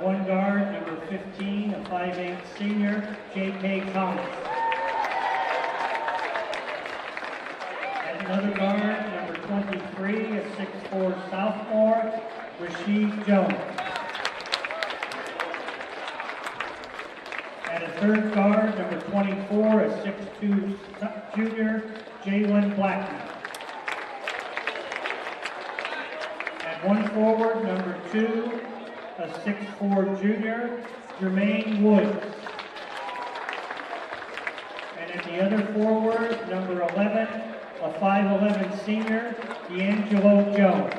one guard, number 15, a 5'8" senior, J.K. Thomas. At another guard, number 23, a 6'4" sophomore, Rasheed Jones. At a third guard, number 24, a 6'2" junior, Jalen Blackman. At one forward, number 2, a 6'4" junior, Jermaine Woods. And at the other forward, number 11, a 5'11" senior, D'Angelo Jones.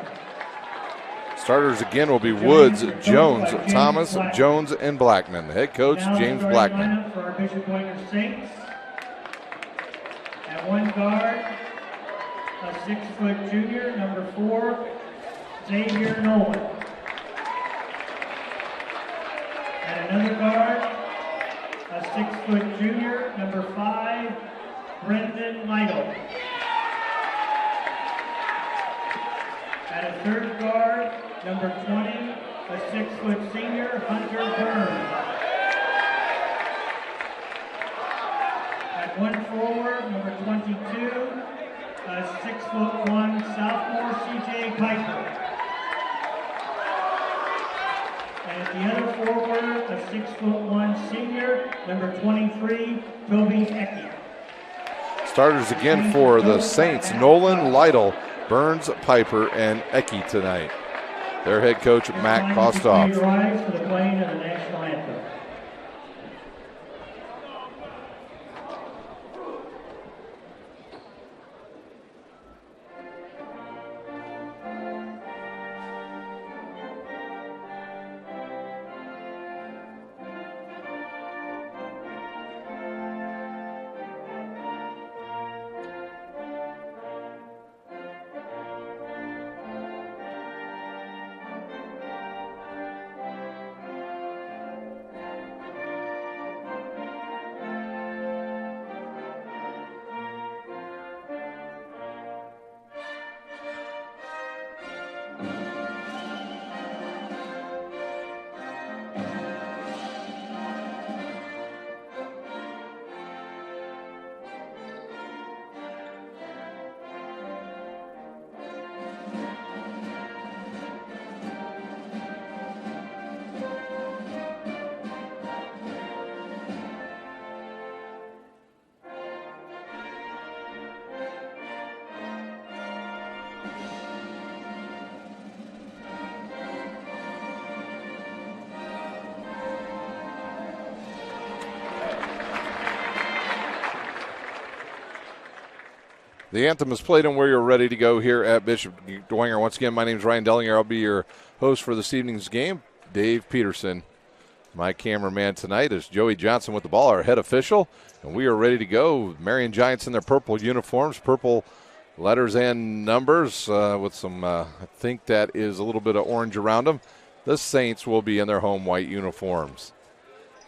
Starters again will be Woods, Jones, Thomas, Jones, and Blackman. The head coach, James Blackman. For our Bishop Dwenger Saints. At one guard, a 6' junior, number 4, Xavier Nolan. At another guard, a 6' junior, number 5, Brendan Lytle. At a third guard, number 20, a 6' senior, Hunter Burns. At one forward, number 22, a 6'1" sophomore, C.J. Piper. And at the other forward, a 6'1" senior, number 23, Toby Ecke. Starters again for the Saints, Nolan, Lytle, Burns, Piper, and Ecke tonight. Their head coach, Matt Kostoff. Please rise for the playing of the national anthem. The anthem is played and we're ready to go here at Bishop Dwenger. Once again, my name is Ryan Dellinger. I'll be your host for this evening's game. Dave Peterson, my cameraman tonight, is Joey Johnson with the ball, our head official. And we are ready to go. Marion Giants in their purple uniforms, purple letters and numbers with some, I think that is a little bit of orange around them. The Saints will be in their home white uniforms.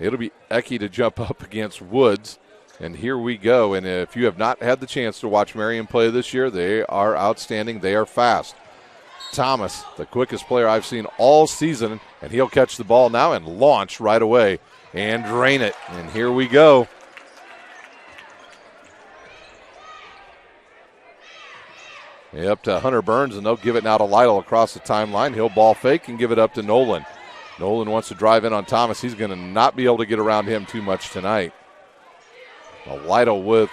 It'll be Ecke to jump up against Woods. And here we go. And if you have not had the chance to watch Marion play this year, they are outstanding. They are fast. Thomas, the quickest player I've seen all season, and he'll catch the ball now and launch right away and drain it. And here we go. Up to Hunter Burns, and they'll give it now to Lytle across the timeline. He'll ball fake and give it up to Nolan. Nolan wants to drive in on Thomas. He's going to not be able to get around him too much tonight. Lytle with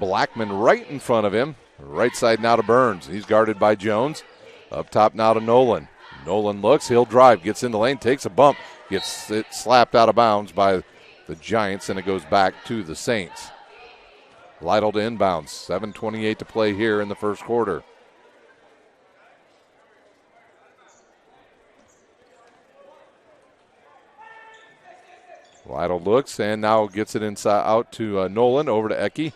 Blackman right in front of him. Right side now to Burns. He's guarded by Jones. Up top now to Nolan. Nolan looks. He'll drive. Gets in the lane. Takes a bump. Gets it slapped out of bounds by the Giants, and it goes back to the Saints. Lytle to inbounds. 7:28 to play here in the first quarter. Lytle looks and now gets it inside out to Nolan, over to Ecke.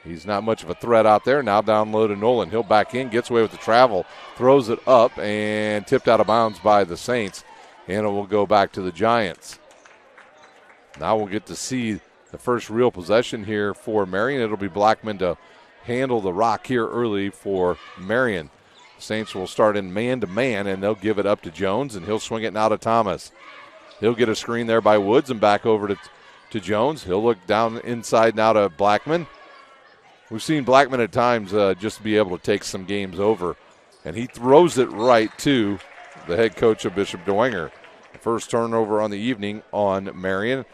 He's not much of a threat out there. Now down low to Nolan. He'll back in, gets away with the travel, throws it up, and tipped out of bounds by the Saints. And it will go back to the Giants. Now we'll get to see the first real possession here for Marion. It'll be Blackman to handle the rock here early for Marion. Saints will start in man-to-man, and they'll give it up to Jones, and he'll swing it now to Thomas. He'll get a screen there by Woods and back over to Jones. He'll look down inside now to Blackman. We've seen Blackman at times just be able to take some games over, and he throws it right to the head coach of Bishop Dwenger. First turnover on the evening on Marion,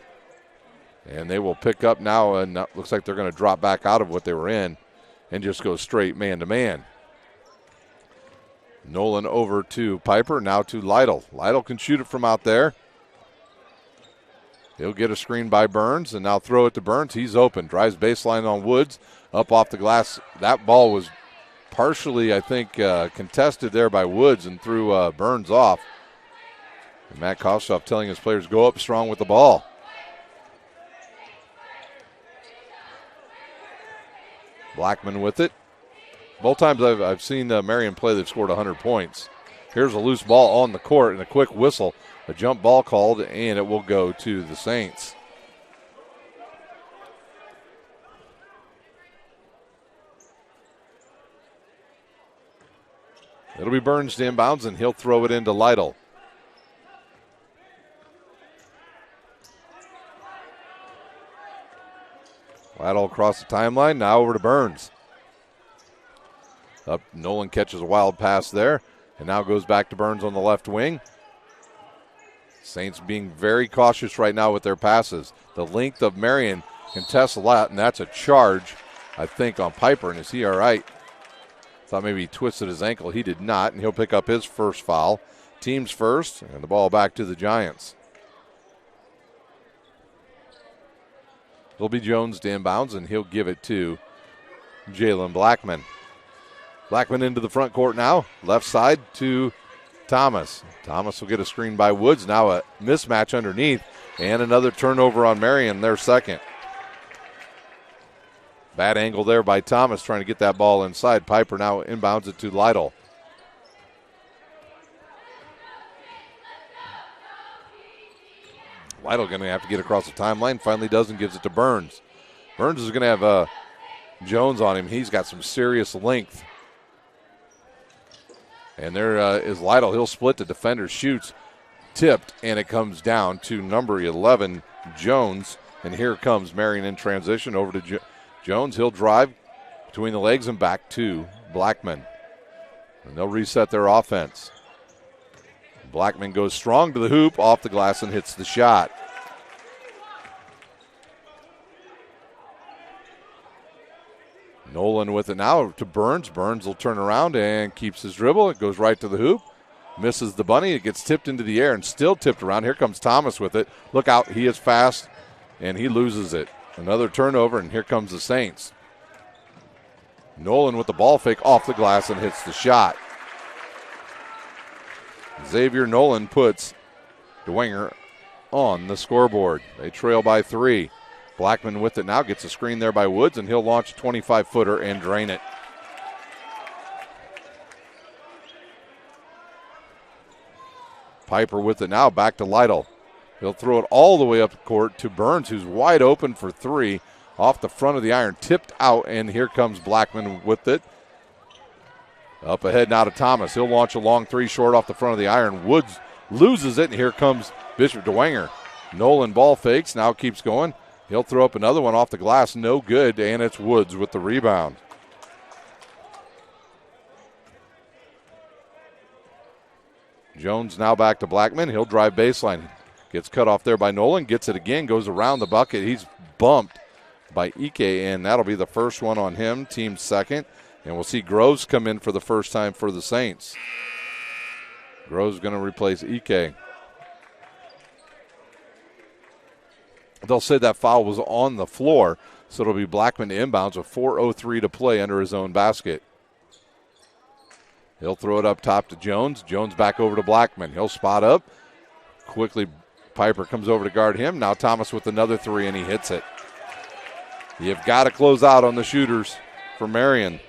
and they will pick up now, and looks like they're going to drop back out of what they were in and just go straight man-to-man. Nolan over to Piper, now to Lytle. Lytle can shoot it from out there. He'll get a screen by Burns, and now throw it to Burns. He's open, drives baseline on Woods, up off the glass. That ball was partially, I think, contested there by Woods and threw Burns off. And Matt Kostoff telling his players, go up strong with the ball. Blackman with it. Both times I've seen Marion play, they've scored 100 points. Here's a loose ball on the court and a quick whistle. A jump ball called, and it will go to the Saints. It'll be Burns to inbounds, and he'll throw it into Lytle. Lytle across the timeline, now over to Burns. Up, Nolan catches a wild pass there, and now goes back to Burns on the left wing. Saints being very cautious right now with their passes. The length of Marion contests a lot, and that's a charge, I think, on Piper. And is he all right? Thought maybe he twisted his ankle. He did not, and he'll pick up his first foul. Team's first, and the ball back to the Giants. It'll be Jones to inbounds, and he'll give it to Jalen Blackman. Blackman into the front court now. Left side to Thomas. Thomas will get a screen by Woods. Now a mismatch underneath, and another turnover on Marion, their second. Bad angle there by Thomas trying to get that ball inside. Piper now inbounds it to Lytle. Lytle going to have to get across the timeline. Finally does and gives it to Burns. Burns is going to have Jones on him. He's got some serious length. And there is Lytle. He'll split the defender, shoots, tipped, and it comes down to number 11, Jones. And here comes Marion in transition over to Jones. He'll drive between the legs and back to Blackman. And they'll reset their offense. Blackman goes strong to the hoop, off the glass, and hits the shot. Nolan with it now to Burns. Burns will turn around and keeps his dribble. It goes right to the hoop. Misses the bunny. It gets tipped into the air and still tipped around. Here comes Thomas with it. Look out. He is fast, and he loses it. Another turnover, and here comes the Saints. Nolan with the ball fake off the glass and hits the shot. Xavier Nolan puts Dwenger on the scoreboard. They trail by 3. Blackman with it now, gets a screen there by Woods, and he'll launch a 25-footer and drain it. Piper with it now, back to Lytle. He'll throw it all the way up the court to Burns, who's wide open for 3. Off the front of the iron, tipped out, and here comes Blackman with it. Up ahead now to Thomas. He'll launch a long 3 short off the front of the iron. Woods loses it, and here comes Bishop Dwenger. Nolan ball fakes, now keeps going. He'll throw up another one off the glass, no good, and it's Woods with the rebound. Jones now back to Blackman. He'll drive baseline. Gets cut off there by Nolan, gets it again, goes around the bucket. He's bumped by Ike, and that'll be the first one on him, team second. And we'll see Groves come in for the first time for the Saints. Groves going to replace Ike. They'll say that foul was on the floor, so it'll be Blackman to inbounds with 4:03 to play under his own basket. He'll throw it up top to Jones. Jones back over to Blackman. He'll spot up. Quickly, Piper comes over to guard him. Now Thomas with another 3, and he hits it. You've got to close out on the shooters for Marion.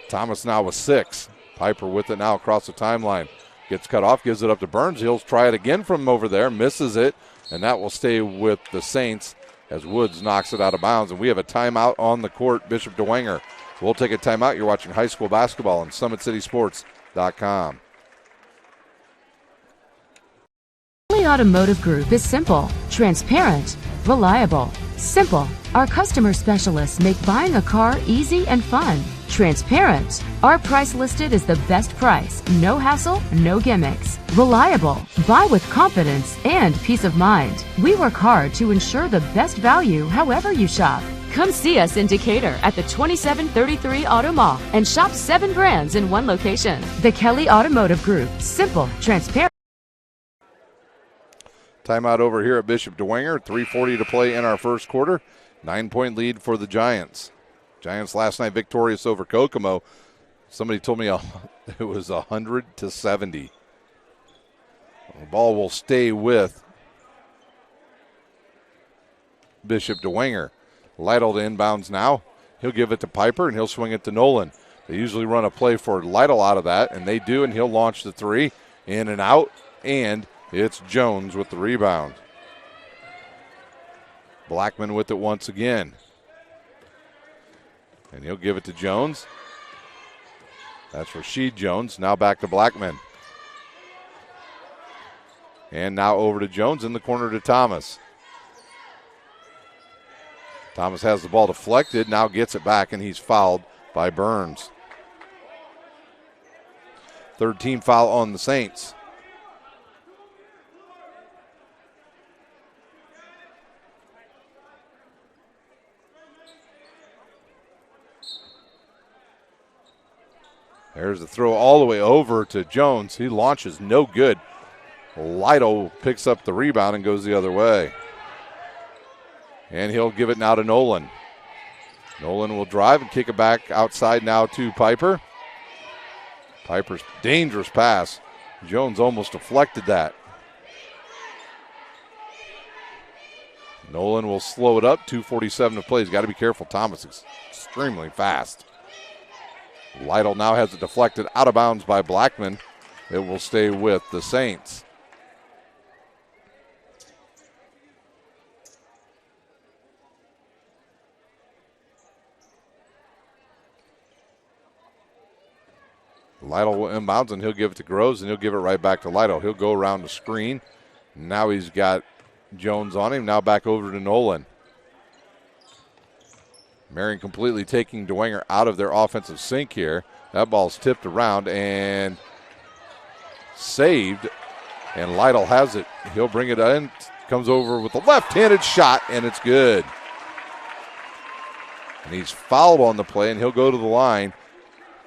Thomas now with 6. Piper with it now across the timeline. Gets cut off, gives it up to Burns. He'll try it again from over there, misses it, and that will stay with the Saints as Woods knocks it out of bounds. And we have a timeout on the court. Bishop Dwenger We'll take a timeout. You're watching high school basketball on SummitCitySports.com. Kelly Automotive Group is simple, transparent, reliable. Simple. Our customer specialists make buying a car easy and fun. Transparent. Our price listed is the best price. No hassle, no gimmicks. Reliable. Buy with confidence and peace of mind. We work hard to ensure the best value however you shop. Come see us in Decatur at the 2733 Auto Mall and shop 7 brands in one location. The Kelly Automotive Group. Simple, transparent. Timeout over here at Bishop Dwenger. 3:40 to play in our first quarter. 9-point lead for the Giants. Giants last night victorious over Kokomo. Somebody told me it was 100-70. The ball will stay with Bishop Dwenger. Lytle to inbounds now. He'll give it to Piper, and he'll swing it to Nolan. They usually run a play for Lytle out of that, and they do, and he'll launch the three. In and out, and it's Jones with the rebound. Blackman with it once again. And he'll give it to Jones. That's Rasheed Jones. Now back to Blackman. And now over to Jones in the corner to Thomas. Thomas has the ball deflected, now gets it back, and he's fouled by Burns. Third team foul on the Saints. There's the throw all the way over to Jones. He launches, no good. Lytle picks up the rebound and goes the other way. And he'll give it now to Nolan. Nolan will drive and kick it back outside now to Piper. Piper's dangerous pass. Jones almost deflected that. Nolan will slow it up. 2:47 to play. He's got to be careful. Thomas is extremely fast. Lytle now has it deflected out of bounds by Blackman. It will stay with the Saints. Lytle will inbounds, and he'll give it to Groves, and he'll give it right back to Lytle. He'll go around the screen. Now he's got Jones on him. Now back over to Nolan. Marion completely taking Dwenger out of their offensive sync here. That ball's tipped around and saved, and Lytle has it. He'll bring it in, comes over with a left-handed shot, and it's good. And he's fouled on the play, and he'll go to the line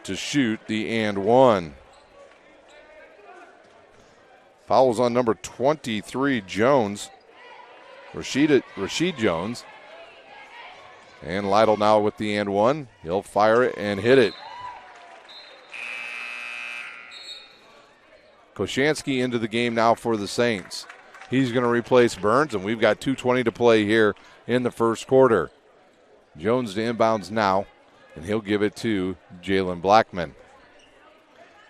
to shoot the and one. Foul was on number 23, Jones. Rasheed Jones. And Lytle now with the and one. He'll fire it and hit it. Koshansky into the game now for the Saints. He's going to replace Burns, and we've got 2:20 to play here in the first quarter. Jones to inbounds now, and he'll give it to Jalen Blackman.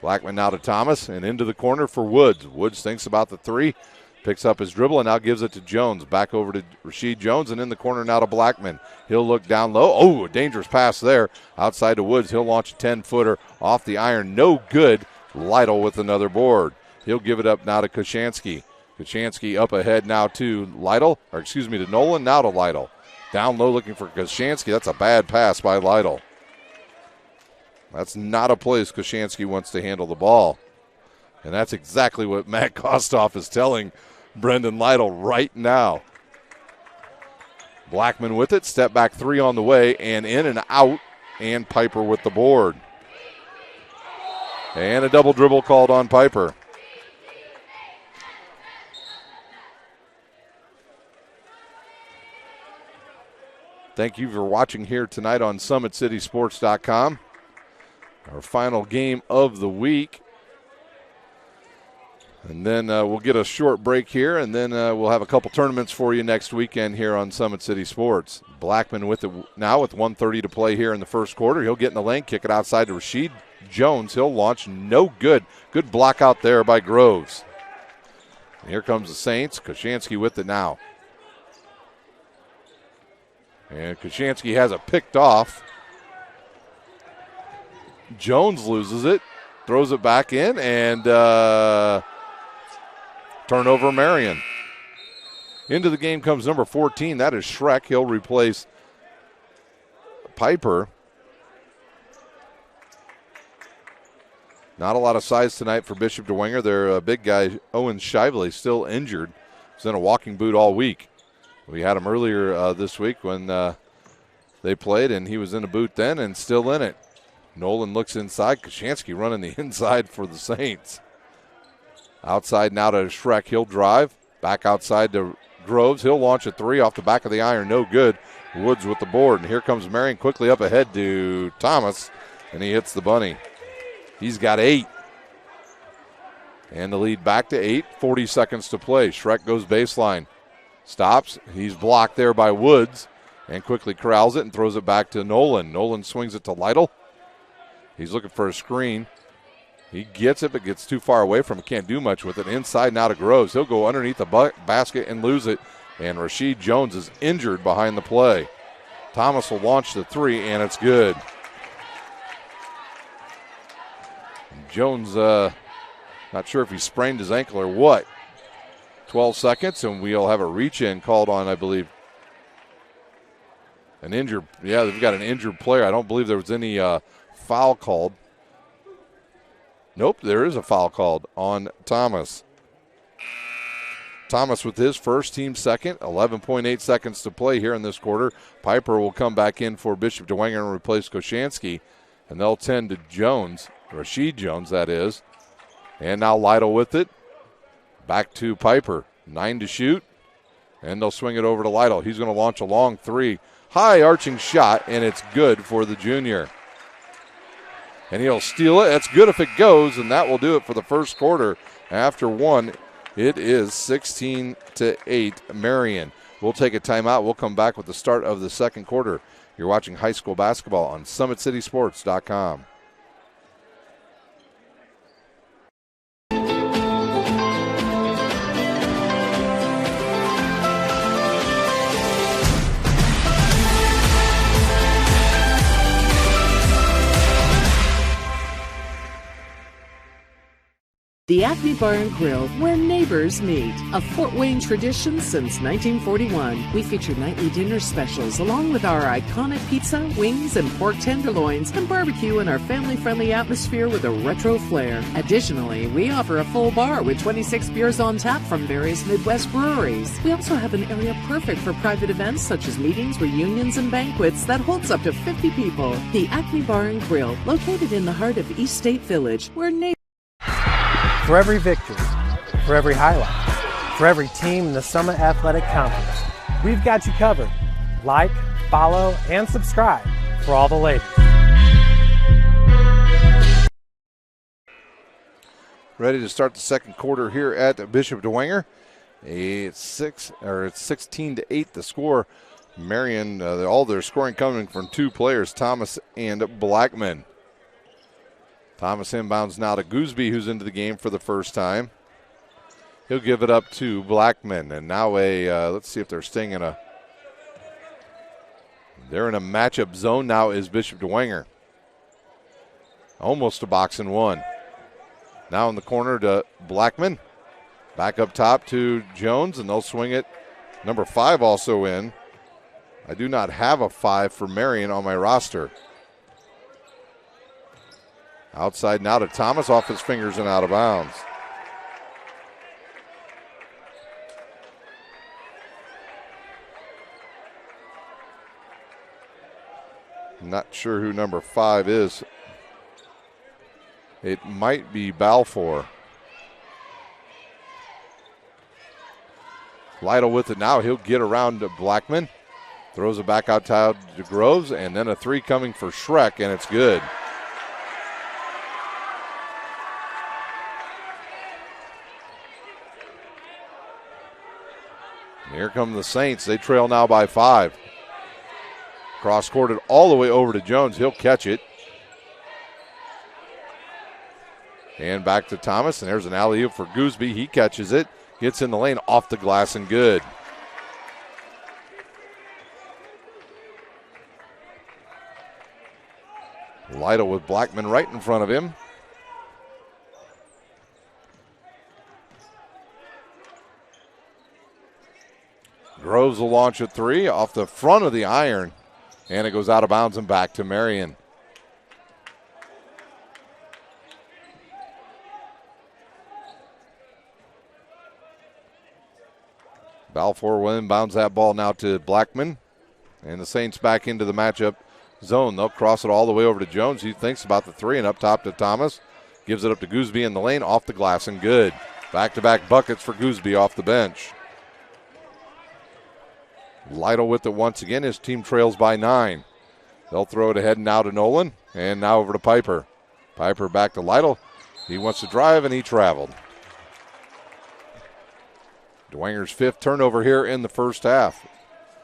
Blackman now to Thomas, and into the corner for Woods. Woods thinks about the three, picks up his dribble, and now gives it to Jones. Back over to Rasheed Jones, and in the corner now to Blackman. He'll look down low. Oh, a dangerous pass there. Outside to Woods. He'll launch a 10-footer off the iron. No good. Lytle with another board. He'll give it up now to Koshansky. Koshansky up ahead now to to Nolan, now to Lytle. Down low looking for Koshansky. That's a bad pass by Lytle. That's not a place Koshansky wants to handle the ball. And that's exactly what Matt Kostoff is telling Brendan Lytle right now. Blackman with it. Step back three on the way, and in and out, and Piper with the board. And a double dribble called on Piper. Thank you for watching here tonight on SummitCitySports.com. Our final game of the week. And then we'll get a short break here, and then we'll have a couple tournaments for you next weekend here on Summit City Sports. Blackman with it now with 1:30 to play here in the first quarter. He'll get in the lane, kick it outside to Rasheed Jones. He'll launch, no good. Good block out there by Groves. And here comes the Saints. Koshansky with it now. And Koshansky has it picked off. Jones loses it, throws it back in, and turnover Marion. Into the game comes number 14. That is Schreck. He'll replace Piper. Not a lot of size tonight for Bishop Dwenger. Their big guy, Owen Shively, still injured. He's in a walking boot all week. We had him earlier this week when they played, and he was in a boot then and still in it. Nolan looks inside. Koshansky running the inside for the Saints. Outside now to Schreck. He'll drive. Back outside to Groves. He'll launch a three off the back of the iron. No good. Woods with the board. And here comes Marion quickly up ahead to Thomas, and he hits the bunny. He's got 8. And the lead back to 8. 40 seconds to play. Schreck goes baseline. Stops. He's blocked there by Woods and quickly corrals it and throws it back to Nolan. Nolan swings it to Lytle. He's looking for a screen. He gets it, but gets too far away from it. Can't do much with it. Inside now to Groves. He'll go underneath the basket and lose it. And Rasheed Jones is injured behind the play. Thomas will launch the three, and it's good. Jones, not sure if he sprained his ankle or what. 12 seconds, and we'll have a reach-in called on, I believe. An injured, yeah, they've got an injured player. I don't believe there was any foul called. Nope, there is a foul called on Thomas. Thomas with his first, team second. 11.8 seconds to play here in this quarter. Piper will come back in for Bishop Dwenger and replace Koshansky, and they'll tend to Jones, Rasheed Jones, that is. And now Lytle with it. Back to Piper. 9 to shoot. And they'll swing it over to Lytle. He's going to launch a long three. High arching shot, and it's good for the junior. And he'll steal it. That's good if it goes, and that will do it for the first quarter. After one, it is 16-8 Marion. We'll take a timeout. We'll come back with the start of the second quarter. You're watching high school basketball on SummitCitySports.com. The Acme Bar and Grill, where neighbors meet. A Fort Wayne tradition since 1941. We feature nightly dinner specials along with our iconic pizza, wings, and pork tenderloins, and barbecue in our family-friendly atmosphere with a retro flair. Additionally, we offer a full bar with 26 beers on tap from various Midwest breweries. We also have an area perfect for private events such as meetings, reunions, and banquets that holds up to 50 people. The Acme Bar and Grill, located in the heart of East State Village, where neighbors. For every victory, for every highlight, for every team in the Summit Athletic Conference, we've got you covered. Like, follow, and subscribe for all the latest. Ready to start the second quarter here at Bishop Dwenger. It's 16-8 the score. Marion, all their scoring coming from two players, Thomas and Blackman. Thomas inbounds now to Gooseby, who's into the game for the first time. He'll give it up to Blackman. And now let's see if they're staying in a matchup zone now is Bishop Dwenger. Almost a box and one. Now in the corner to Blackman. Back up top to Jones, and they'll swing it. Number 5 also in. I do not have a 5 for Marion on my roster. Outside now to Thomas, off his fingers and out of bounds. Not sure who number 5 is. It might be Balfour. Lytle with it now. He'll get around to Blackman. Throws it back out to Groves, and then a three coming for Schreck, and it's good. Here come the Saints. They trail now by 5. Cross-courted all the way over to Jones. He'll catch it. And back to Thomas, and there's an alley-oop for Gooseby. He catches it, gets in the lane, off the glass, and good. Lytle with Blackman right in front of him. Groves will launch a three off the front of the iron, and it goes out of bounds and back to Marion. Balfour will inbounds that ball now to Blackman, and the Saints back into the matchup zone. They'll cross it all the way over to Jones. He thinks about the three, and up top to Thomas. Gives it up to Gooseby in the lane, off the glass and good. Back-to-back buckets for Gooseby off the bench. Lytle with it once again. His team trails by 9. They'll throw it ahead now to Nolan, and now over to Piper. Piper back to Lytle. He wants to drive, and he traveled. Dwenger's 5th turnover here in the first half.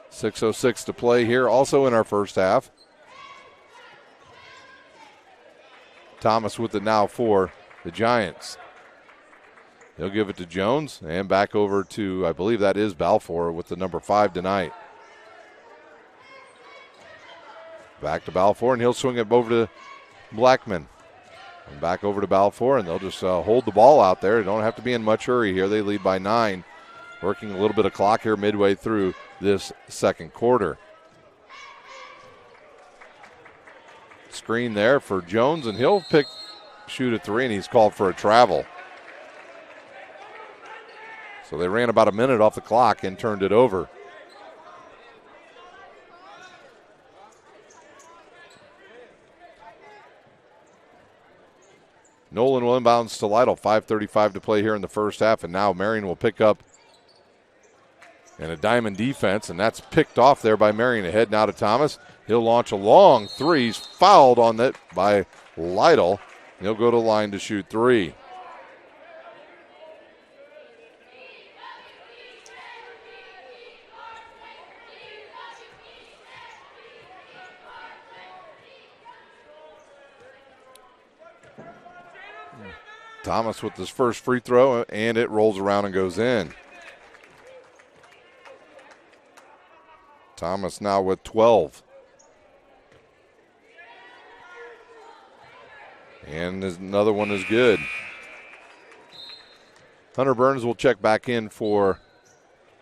6:06 to play here also in our first half. Thomas with it now for the Giants. He'll give it to Jones and back over to, I believe that is Balfour with the number 5 tonight. Back to Balfour, and he'll swing it over to Blackman. And back over to Balfour, and they'll just hold the ball out there. They don't have to be in much hurry here. They lead by 9. Working a little bit of clock here midway through this second quarter. Screen there for Jones, and he'll shoot a three, and he's called for a travel. So they ran about a minute off the clock and turned it over. Nolan will inbounds to Lytle. 5:35 to play here in the first half, and now Marion will pick up and a diamond defense, and that's picked off there by Marion. Ahead now to Thomas. He'll launch a long three. He's fouled on that by Lytle. He'll go to the line to shoot 3. Thomas with his first free throw, and it rolls around and goes in. Thomas now with 12. And another one is good. Hunter Burns will check back in for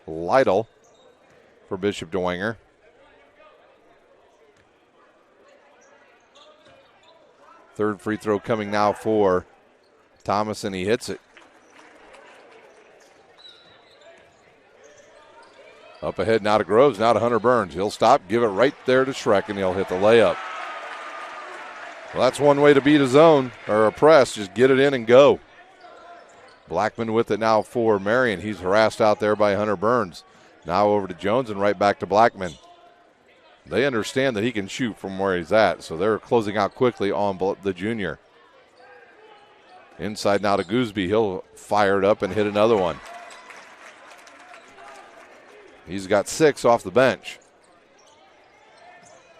Lytle for Bishop Dwenger. Third free throw coming now for Thomas, and he hits it. Up ahead now to Groves, now to Hunter Burns. He'll stop, give it right there to Schreck, and he'll hit the layup. Well, that's one way to beat a zone or a press. Just get it in and go. Blackman with it now for Marion. He's harassed out there by Hunter Burns. Now over to Jones and right back to Blackman. They understand that he can shoot from where he's at, so they're closing out quickly on the junior. Inside now to Gooseby. He'll fire it up and hit another one. He's got 6 off the bench.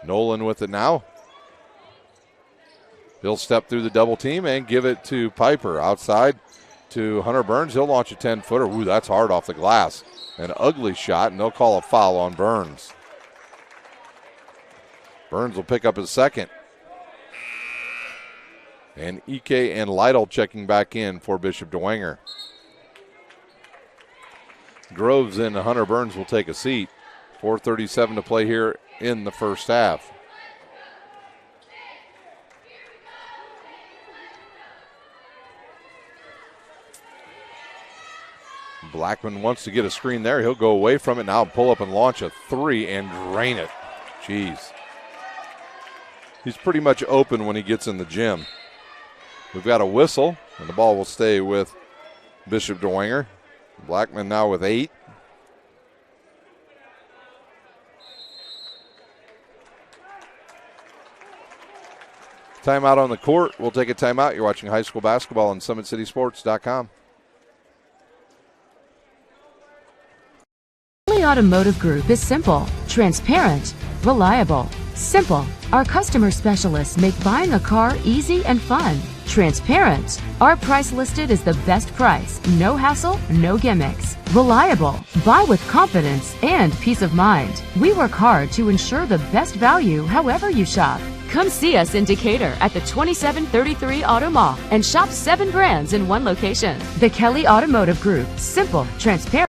Nolan with it now. He'll step through the double team and give it to Piper. Outside to Hunter Burns. He'll launch a 10-footer. Ooh, that's hard off the glass. An ugly shot, and they'll call a foul on Burns. Burns will pick up his second. And Ike and Lytle checking back in for Bishop Dwenger. Groves and Hunter Burns will take a seat. 4:37 to play here in the first half. Blackman wants to get a screen there. He'll go away from it now, pull up and launch a 3 and drain it. Jeez. He's pretty much open when he gets in the gym. We've got a whistle, and the ball will stay with Bishop Dwenger. Blackman now with 8. Timeout on the court. We'll take a timeout. You're watching high school basketball on SummitCitySports.com. Automotive Group is simple, transparent, reliable. Simple. Our customer specialists make buying a car easy and fun. Transparent. Our price listed is the best price. No hassle, no gimmicks. Reliable. Buy with confidence and peace of mind. We work hard to ensure the best value however you shop. Come see us in Decatur at the 2733 Auto Mall and shop 7 brands in one location. The Kelly Automotive Group. Simple, transparent.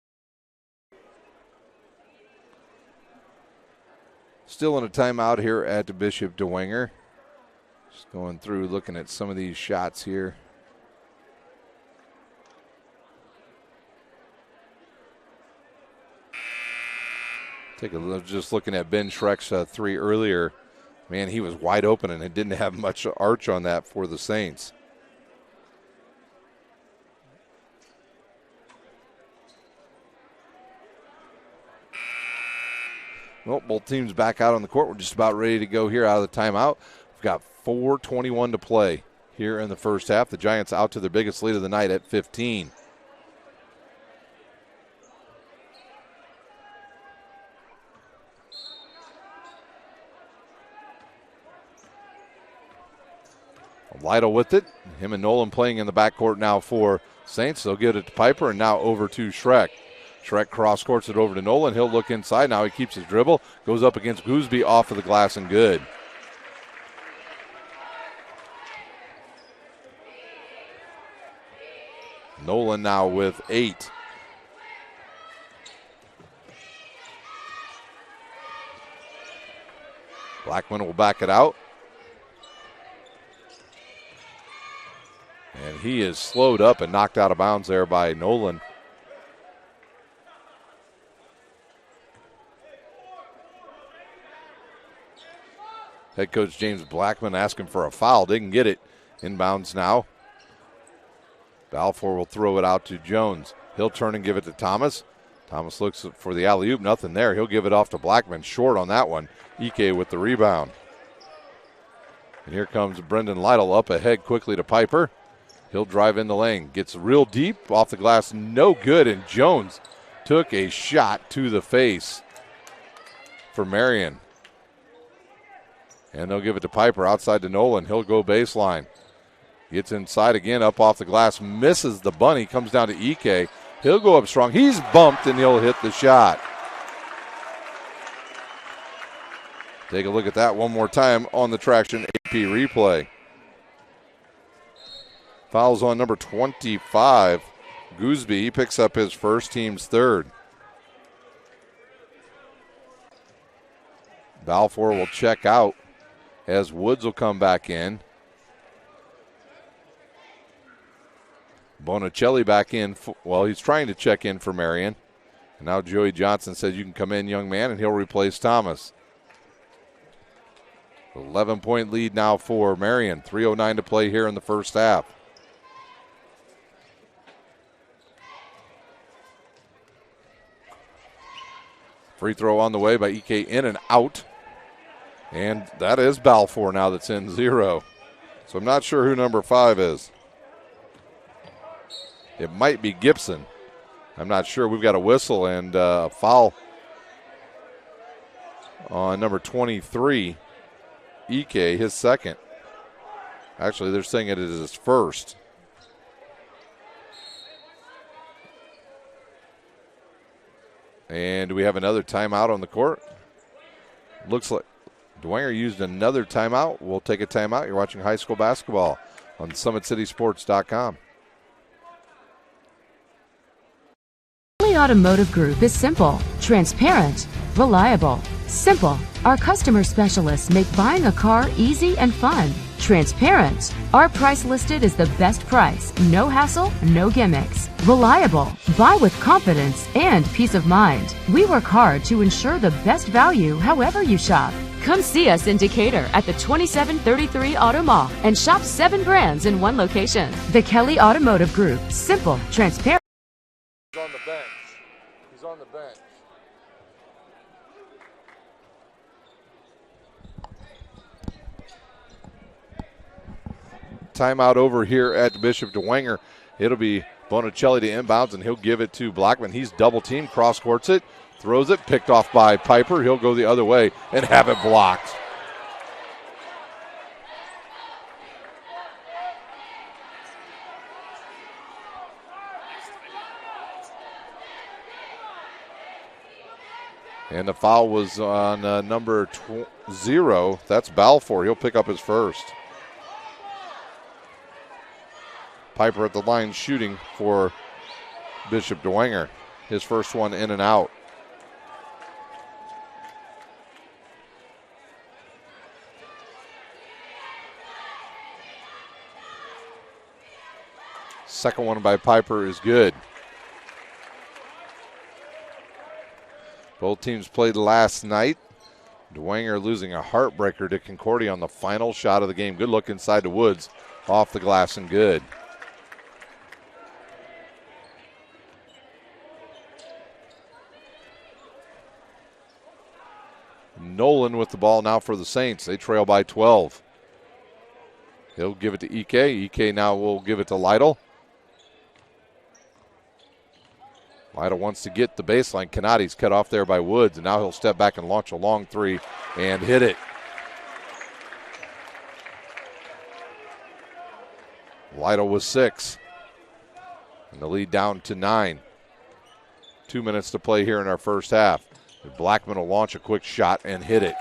Still in a timeout here at the Bishop Dwenger. Just going through, looking at some of these shots here. Take a look, just looking at Ben Schreck's 3 earlier. Man, he was wide open and it didn't have much arch on that for the Saints. Well, both teams back out on the court. We're just about ready to go here out of the timeout. We've got 4:21 to play here in the first half. The Giants out to their biggest lead of the night at 15. Lytle with it. Him and Nolan playing in the backcourt now for Saints. They'll get it to Piper and now over to Schreck. Schreck cross courts it over to Nolan. He'll look inside. Now he keeps his dribble. Goes up against Gooseby off of the glass and good. Nolan now with 8. Blackman will back it out. And he is slowed up and knocked out of bounds there by Nolan. Head coach James Blackman asking for a foul. Didn't get it. Inbounds now. Balfour will throw it out to Jones. He'll turn and give it to Thomas. Thomas looks for the alley-oop. Nothing there. He'll give it off to Blackman. Short on that one. Ike with the rebound. And here comes Brendan Lytle up ahead quickly to Piper. He'll drive in the lane. Gets real deep off the glass. No good. And Jones took a shot to the face for Marion. And they'll give it to Piper outside to Nolan. He'll go baseline. Gets inside again, up off the glass. Misses the bunny. Comes down to Ike. He'll go up strong. He's bumped and he'll hit the shot. Take a look at that one more time on the Traction AP replay. Fouls on number 25, Gooseby. He picks up his first, team's third. Balfour will check out as Woods will come back in. Bonicelli back in. Well, he's trying to check in for Marion. And now Joey Johnson says, you can come in, young man, and he'll replace Thomas. 11-point lead now for Marion. 3:09 to play here in the first half. Free throw on the way by Ike, in and out. And that is Balfour now that's in 0. So I'm not sure who number 5 is. It might be Gibson. I'm not sure. We've got a whistle and a foul on number 23, Ike, his second. Actually, they're saying it is his first. And do we have another timeout on the court? Looks like Dwenger used another timeout. We'll take a timeout. You're watching high school basketball on SummitCitySports.com. Kelly Automotive Group is simple, transparent, reliable. Simple. Our customer specialists make buying a car easy and fun. Transparent. Our price listed is the best price. No hassle, no gimmicks. Reliable. Buy with confidence and peace of mind. We work hard to ensure the best value however you shop. Come see us in Decatur at the 2733 Auto Mall and shop 7 brands in one location. The Kelly Automotive Group. Simple, transparent. He's on the bench. He's on the bench. Timeout over here at Bishop Dwenger. It'll be Bonicelli to inbounds, and he'll give it to Blackman. He's double teamed, cross courts it, throws it, picked off by Piper. He'll go the other way and have it blocked. And the foul was on number 0. That's Balfour. He'll pick up his first. Piper at the line shooting for Bishop Dwenger. His first one in and out. Second one by Piper is good. Both teams played last night. Dwenger losing a heartbreaker to Concordia on the final shot of the game. Good look inside the woods, off the glass and good. Nolan with the ball now for the Saints. They trail by 12. He'll give it to Ike. Ike now will give it to Lytle. Lytle wants to get the baseline. Canati's cut off there by Woods, and now he'll step back and launch a long three and hit it. Lytle with 6. And the lead down to 9. 2 minutes to play here in our first half. Blackman will launch a quick shot and hit it.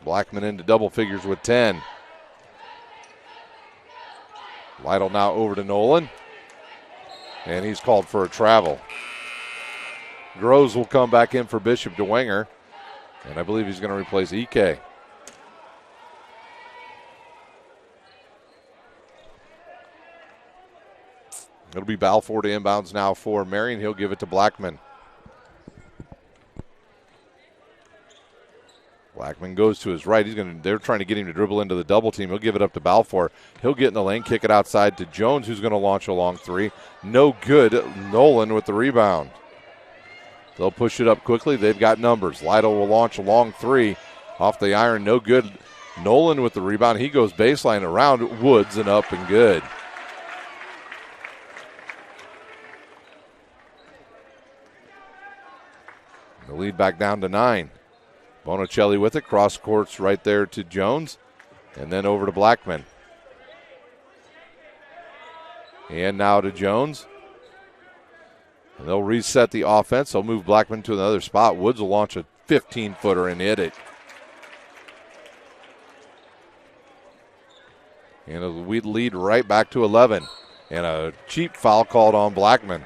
Blackman into double figures with 10. Lytle now over to Nolan. And he's called for a travel. Groves will come back in for Bishop Dwenger. And I believe he's going to replace Ike. It'll be Balfour to inbounds now for Marion. He'll give it to Blackman. Blackman goes to his right. They're trying to get him to dribble into the double team. He'll give it up to Balfour. He'll get in the lane, kick it outside to Jones, who's going to launch a long three. No good. Nolan with the rebound. They'll push it up quickly. They've got numbers. Lytle will launch a long three off the iron. No good. Nolan with the rebound. He goes baseline around Woods and up and good. The lead back down to 9. Bonicelli with it, cross courts right there to Jones, and then over to Blackman. And now to Jones. And they'll reset the offense. They'll move Blackman to another spot. Woods will launch a 15-footer and hit it. And we lead right back to 11. And a cheap foul called on Blackman.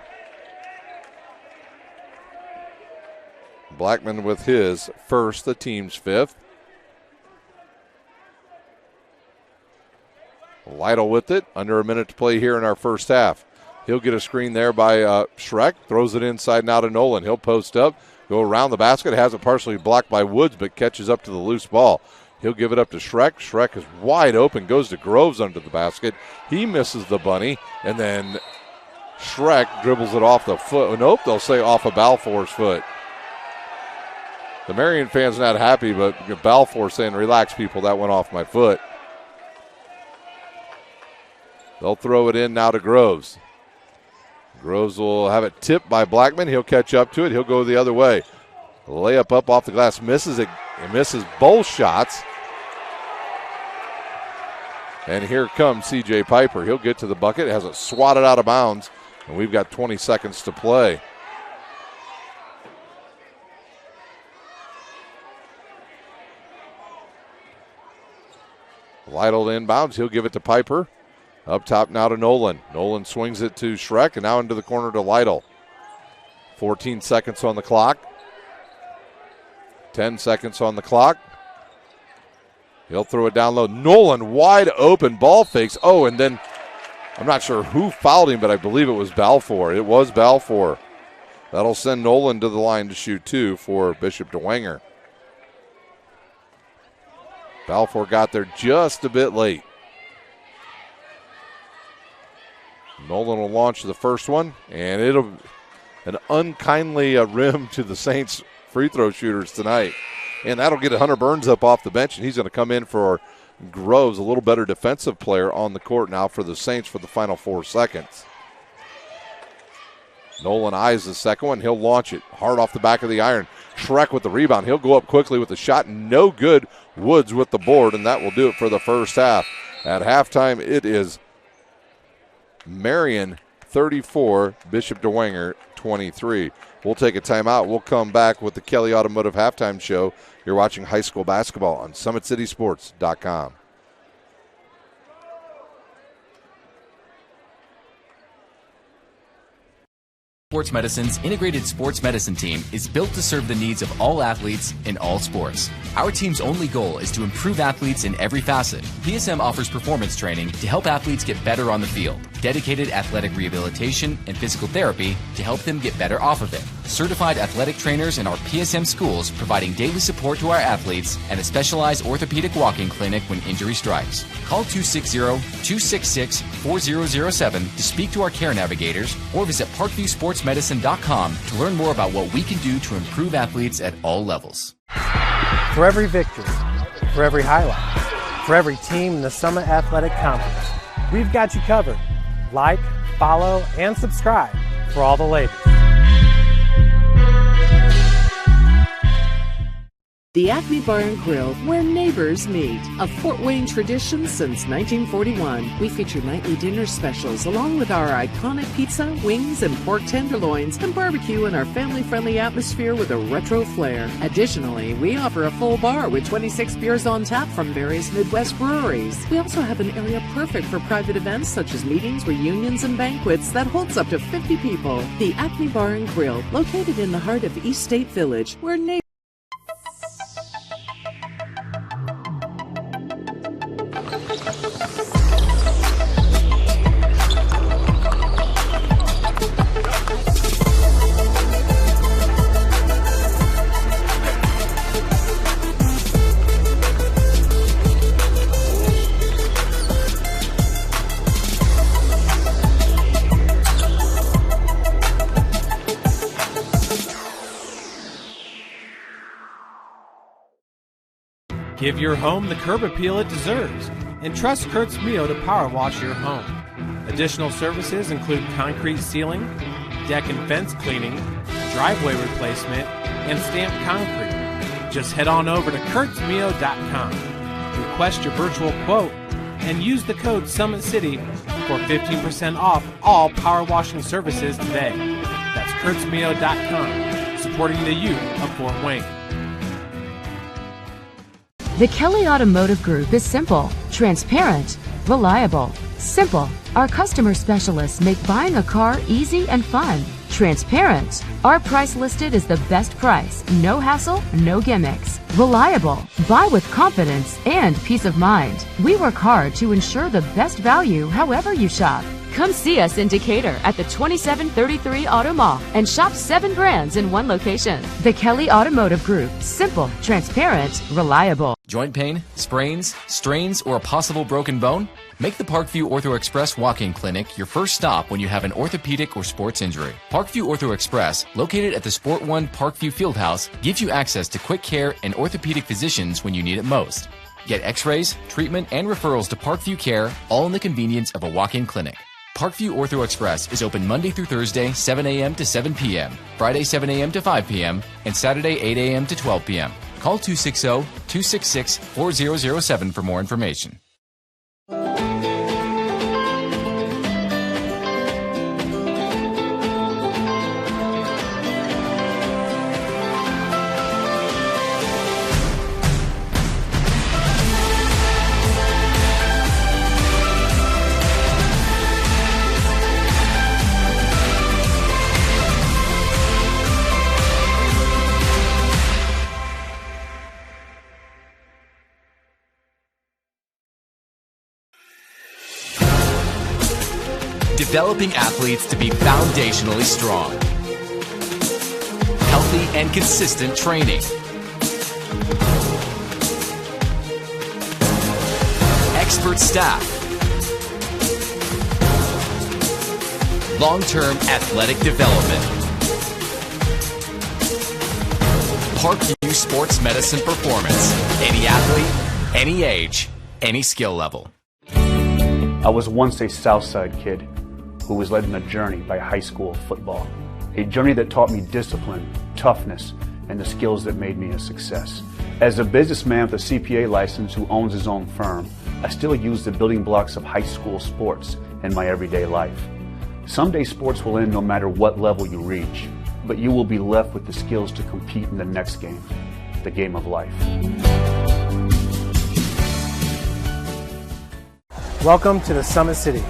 Blackman with his first, the team's 5th. Lytle with it, under a minute to play here in our first half. He'll get a screen there by Schreck, throws it inside now to Nolan. He'll post up, go around the basket, has it partially blocked by Woods, but catches up to the loose ball. He'll give it up to Schreck. Schreck is wide open, goes to Groves under the basket. He misses the bunny, and then Schreck dribbles it off the foot. Nope, they'll say off of Balfour's foot. The Marion fans not happy, but Balfour saying, relax, people, that went off my foot. They'll throw it in now to Groves. Groves will have it tipped by Blackman. He'll catch up to it. He'll go the other way. Layup up off the glass. Misses it. He misses both shots. And here comes C.J. Piper. He'll get to the bucket. Has it swatted out of bounds. And we've got 20 seconds to play. Lytle inbounds. He'll give it to Piper. Up top now to Nolan. Nolan swings it to Schreck and now into the corner to Lytle. 14 seconds on the clock. 10 seconds on the clock. He'll throw it down low. Nolan wide open. Ball fakes. Oh, and then I'm not sure who fouled him, but I believe it was Balfour. It was Balfour. That'll send Nolan to the line to shoot 2 for Bishop Dwenger. Balfour got there just a bit late. Nolan will launch the first one, and it'll an unkindly rim to the Saints free throw shooters tonight. And that'll get Hunter Burns up off the bench, and he's going to come in for Groves, a little better defensive player on the court now for the Saints for the final 4 seconds. Nolan eyes the second one. He'll launch it hard off the back of the iron. Schreck with the rebound. He'll go up quickly with the shot. No good. Woods with the board, and that will do it for the first half. At halftime, it is Marion 34, Bishop Dwenger 23. We'll take a timeout. We'll come back with the Kelly Automotive Halftime Show. You're watching high school basketball on SummitCitySports.com. Sports Medicine's integrated sports medicine team is built to serve the needs of all athletes in all sports. Our team's only goal is to improve athletes in every facet. PSM offers performance training to help athletes get better on the field, dedicated athletic rehabilitation and physical therapy to help them get better off of it, certified athletic trainers in our PSM schools providing daily support to our athletes, and a specialized orthopedic walk-in clinic when injury strikes. Call 260-266-4007 to speak to our care navigators or visit ParkviewSportsMedicine.com to learn more about what we can do to improve athletes at all levels. For every victory, for every highlight, for every team in the Summit Athletic Conference, we've got you covered. Like, follow, and subscribe for all the latest. The Acme Bar and Grill, where neighbors meet. A Fort Wayne tradition since 1941. We feature nightly dinner specials along with our iconic pizza, wings, and pork tenderloins, and barbecue in our family-friendly atmosphere with a retro flair. Additionally, we offer a full bar with 26 beers on tap from various Midwest breweries. We also have an area perfect for private events such as meetings, reunions, and banquets that holds up to 50 people. The Acme Bar and Grill, located in the heart of East State Village, where neighbors Give your home the curb appeal it deserves and trust Kurt's Mio to power wash your home. Additional services include concrete sealing, deck and fence cleaning, driveway replacement, and stamped concrete. Just head on over to kurtzmio.com. Request your virtual quote and use the code SummitCity for 15% off all power washing services today. That's kurtzmio.com, supporting the youth of Fort Wayne. The Kelly Automotive Group is simple, transparent, reliable. Simple. Our customer specialists make buying a car easy and fun. Transparent. Our price listed is the best price. No hassle, no gimmicks. Reliable. Buy with confidence and peace of mind. We work hard to ensure the best value however you shop. Come see us in Decatur at the 2733 Auto Mall and shop 7 brands in one location. The Kelly Automotive Group. Simple, transparent, reliable. Joint pain, sprains, strains, or a possible broken bone? Make the Parkview Ortho Express walk-in clinic your first stop when you have an orthopedic or sports injury. Parkview Ortho Express, located at the Sport One Parkview Fieldhouse, gives you access to quick care and orthopedic physicians when you need it most. Get x-rays, treatment, and referrals to Parkview Care, all in the convenience of a walk-in clinic. Parkview Ortho Express is open Monday through Thursday, 7 a.m. to 7 p.m., Friday, 7 a.m. to 5 p.m., and Saturday, 8 a.m. to 12 p.m. Call 260-266-4007 for more information. Developing athletes to be foundationally strong. Healthy and consistent training. Expert staff. Long-term athletic development. Parkview Sports Medicine Performance. Any athlete, any age, any skill level. I was once a Southside kid who was led on a journey by high school football. A journey that taught me discipline, toughness, and the skills that made me a success. As a businessman with a CPA license who owns his own firm, I still use the building blocks of high school sports in my everyday life. Someday sports will end no matter what level you reach, but you will be left with the skills to compete in the next game, the game of life. Welcome to the Summit City,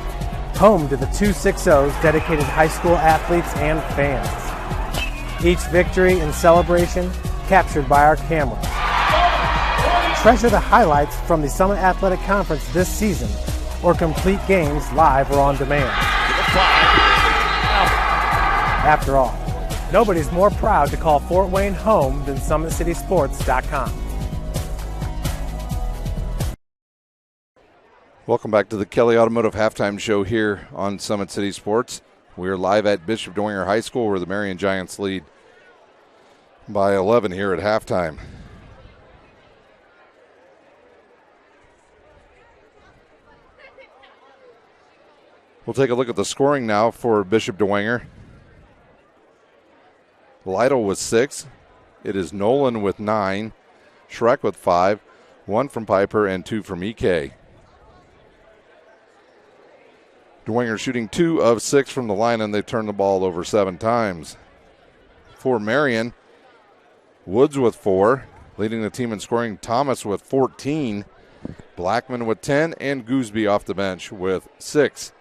home to the 260's dedicated high school athletes and fans. Each victory and celebration captured by our camera. Treasure the highlights from the Summit Athletic Conference this season, or complete games live or on demand. After all, nobody's more proud to call Fort Wayne home than SummitCitySports.com. Welcome back to the Kelly Automotive Halftime Show here on Summit City Sports. We're live at Bishop Dwenger High School where the Marion Giants lead by 11 here at halftime. We'll take a look at the scoring now for Bishop Dwenger. Lytle with 6. It is Nolan with 9. Schreck with 5. 1 from Piper and 2 from EK. Dwenger shooting 2 of 6 from the line, and they've turned the ball over 7 times. For Marion, Woods with 4. Leading the team in scoring, Thomas with 14. Blackman with 10, and Gooseby off the bench with 6.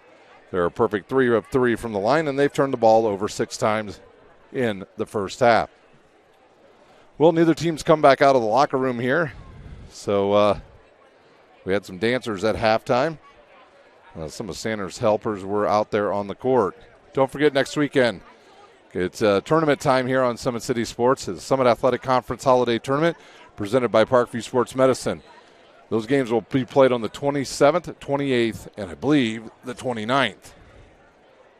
They're a perfect 3 of 3 from the line, and they've turned the ball over 6 times in the first half. Well, neither team's come back out of the locker room here. So we had some dancers at halftime. Some of Sanders' helpers were out there on the court. Don't forget next weekend, it's tournament time here on Summit City Sports. It's the Summit Athletic Conference Holiday Tournament presented by Parkview Sports Medicine. Those games will be played on the 27th, 28th, and I believe the 29th.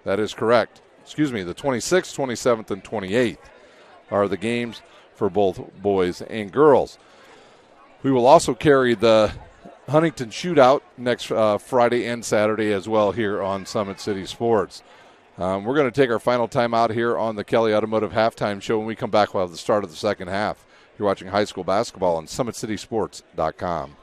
That is correct. Excuse me, the 26th, 27th, and 28th are the games for both boys and girls. We will also carry the Huntington Shootout next Friday and Saturday as well here on Summit City Sports. We're going to take our final time out here on the Kelly Automotive Halftime Show. When we come back, we'll have the start of the second half. You're watching high school basketball on SummitCitySports.com.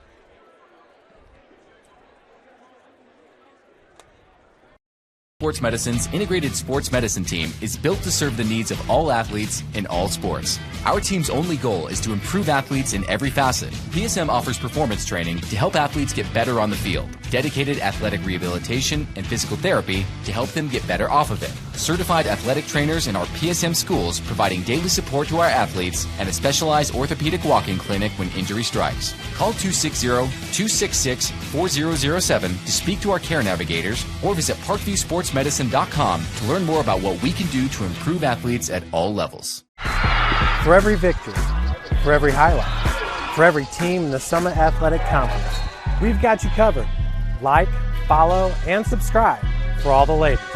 Sports Medicine's integrated sports medicine team is built to serve the needs of all athletes in all sports. Our team's only goal is to improve athletes in every facet. PSM offers performance training to help athletes get better on the field, dedicated athletic rehabilitation and physical therapy to help them get better off of it, certified athletic trainers in our PSM schools providing daily support to our athletes, and a specialized orthopedic walk-in clinic when injury strikes. Call 260-266-4007 to speak to our care navigators or visit ParkviewSportsMedicine.com to learn more about what we can do to improve athletes at all levels. For every victory, for every highlight, for every team in the Summit Athletic Conference, we've got you covered. Like, follow, and subscribe for all the latest.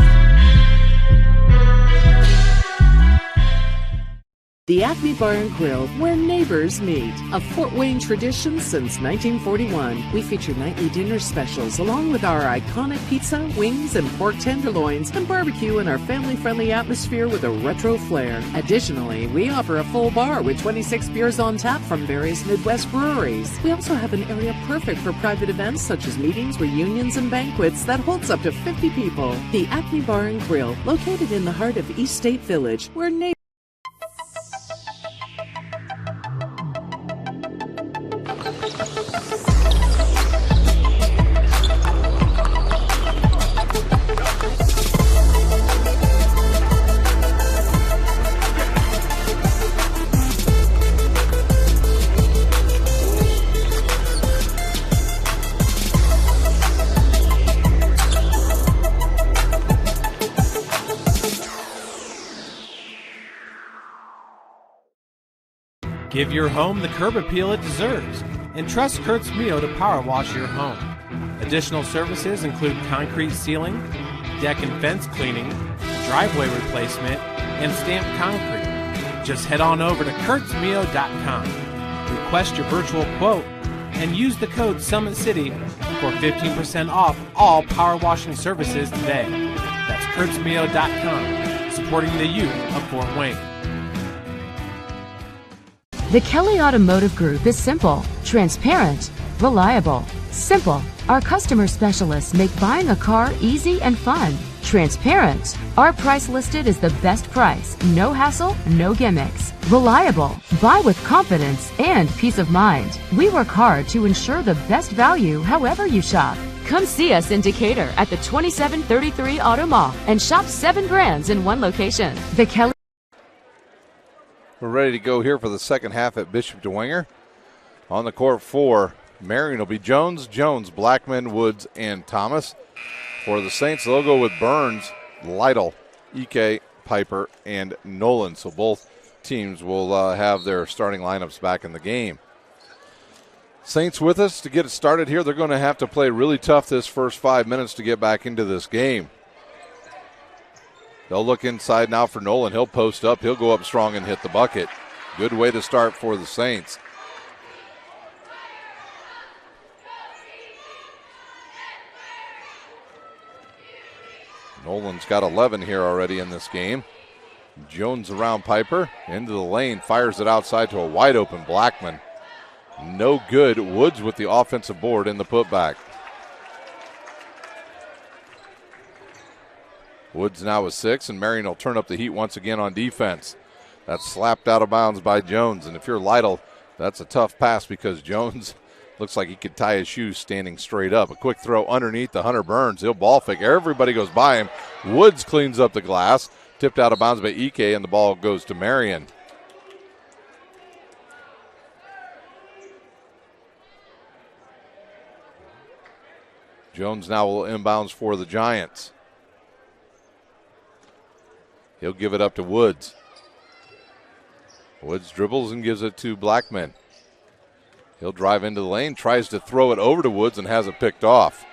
The Acme Bar and Grill, where neighbors meet. A Fort Wayne tradition since 1941. We feature nightly dinner specials along with our iconic pizza, wings, and pork tenderloins, and barbecue in our family-friendly atmosphere with a retro flair. Additionally, we offer a full bar with 26 beers on tap from various Midwest breweries. We also have an area perfect for private events such as meetings, reunions, and banquets that holds up to 50 people. The Acme Bar and Grill, located in the heart of East State Village, where neighbors Give your home the curb appeal it deserves and trust Kurt's Mio to power wash your home. Additional services include concrete sealing, deck and fence cleaning, driveway replacement, and stamped concrete. Just head on over to kurtzmio.com. Request your virtual quote and use the code SummitCity for 15% off all power washing services today. That's kurtzmio.com, supporting the youth of Fort Wayne. The Kelly Automotive Group is simple, transparent, reliable. Simple. Our customer specialists make buying a car easy and fun. Transparent. Our price listed is the best price. No hassle, no gimmicks. Reliable. Buy with confidence and peace of mind. We work hard to ensure the best value however you shop. Come see us in Decatur at the 2733 Auto Mall and shop 7 brands in one location. The Kelly. We're ready to go here for the second half at Bishop Dwenger. On the court for Marion will be Jones, Blackman, Woods, and Thomas. For the Saints, they'll go with Burns, Lytle, Ike, Piper, and Nolan. So both teams will have their starting lineups back in the game. Saints with us to get it started here. They're going to have to play really tough this first 5 minutes to get back into this game. They'll look inside now for Nolan. He'll post up. He'll go up strong and hit the bucket. Good way to start for the Saints. Nolan's got 11 here already in this game. Jones around Piper. Into the lane. Fires it outside to a wide open Blackman. No good. Woods with the offensive board in the putback. Woods now with 6, and Marion will turn up the heat once again on defense. That's slapped out of bounds by Jones. And if you're Lytle, that's a tough pass because Jones looks like he could tie his shoes standing straight up. A quick throw underneath the Hunter Burns. He'll ball fake. Everybody goes by him. Woods cleans up the glass. Tipped out of bounds by Ike, and the ball goes to Marion. Jones now will inbounds for the Giants. He'll give it up to Woods. Woods dribbles and gives it to Blackman. He'll drive into the lane, tries to throw it over to Woods and has it picked off.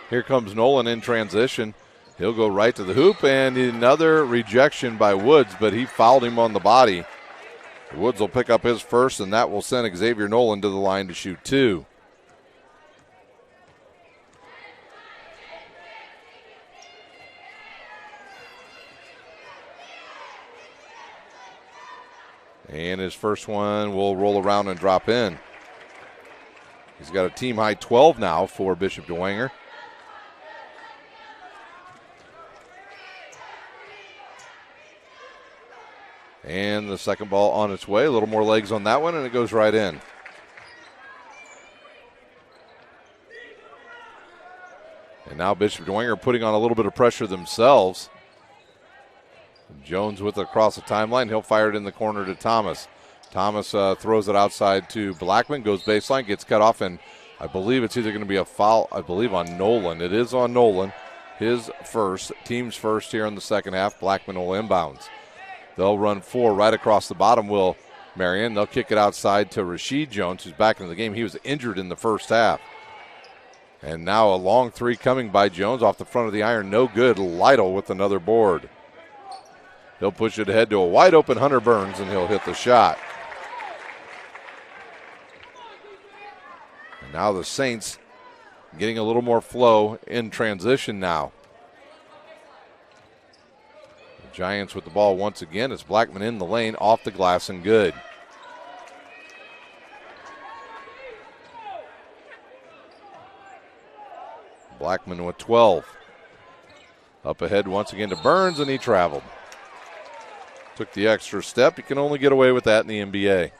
Here comes Nolan in transition. He'll go right to the hoop, and another rejection by Woods, but he fouled him on the body. Woods will pick up his first, and that will send Xavier Nolan to the line to shoot 2. And his first one will roll around and drop in. He's got a team-high 12 now for Bishop Dwenger. And the second ball on its way. A little more legs on that one, and it goes right in. And now Bishop Dwenger putting on a little bit of pressure themselves. Jones with it across the timeline. He'll fire it in the corner to Thomas. Thomas throws it outside to Blackman, goes baseline, gets cut off, and I believe it's either going to be a foul, I believe, on Nolan. It is on Nolan. His first, team's first here in the second half. Blackman will inbounds. They'll run 4 right across the bottom, will Marion. They'll kick it outside to Rasheed Jones, who's back into the game. He was injured in the first half. And now a long 3 coming by Jones off the front of the iron. No good. Lytle with another board. He'll push it ahead to a wide open Hunter Burns, and he'll hit the shot. And now the Saints getting a little more flow in transition now. The Giants with the ball once again. It's Blackman in the lane, off the glass, and good. Blackman with 12. Up ahead once again to Burns, and he traveled. Took the extra step. You can only get away with that in the NBA.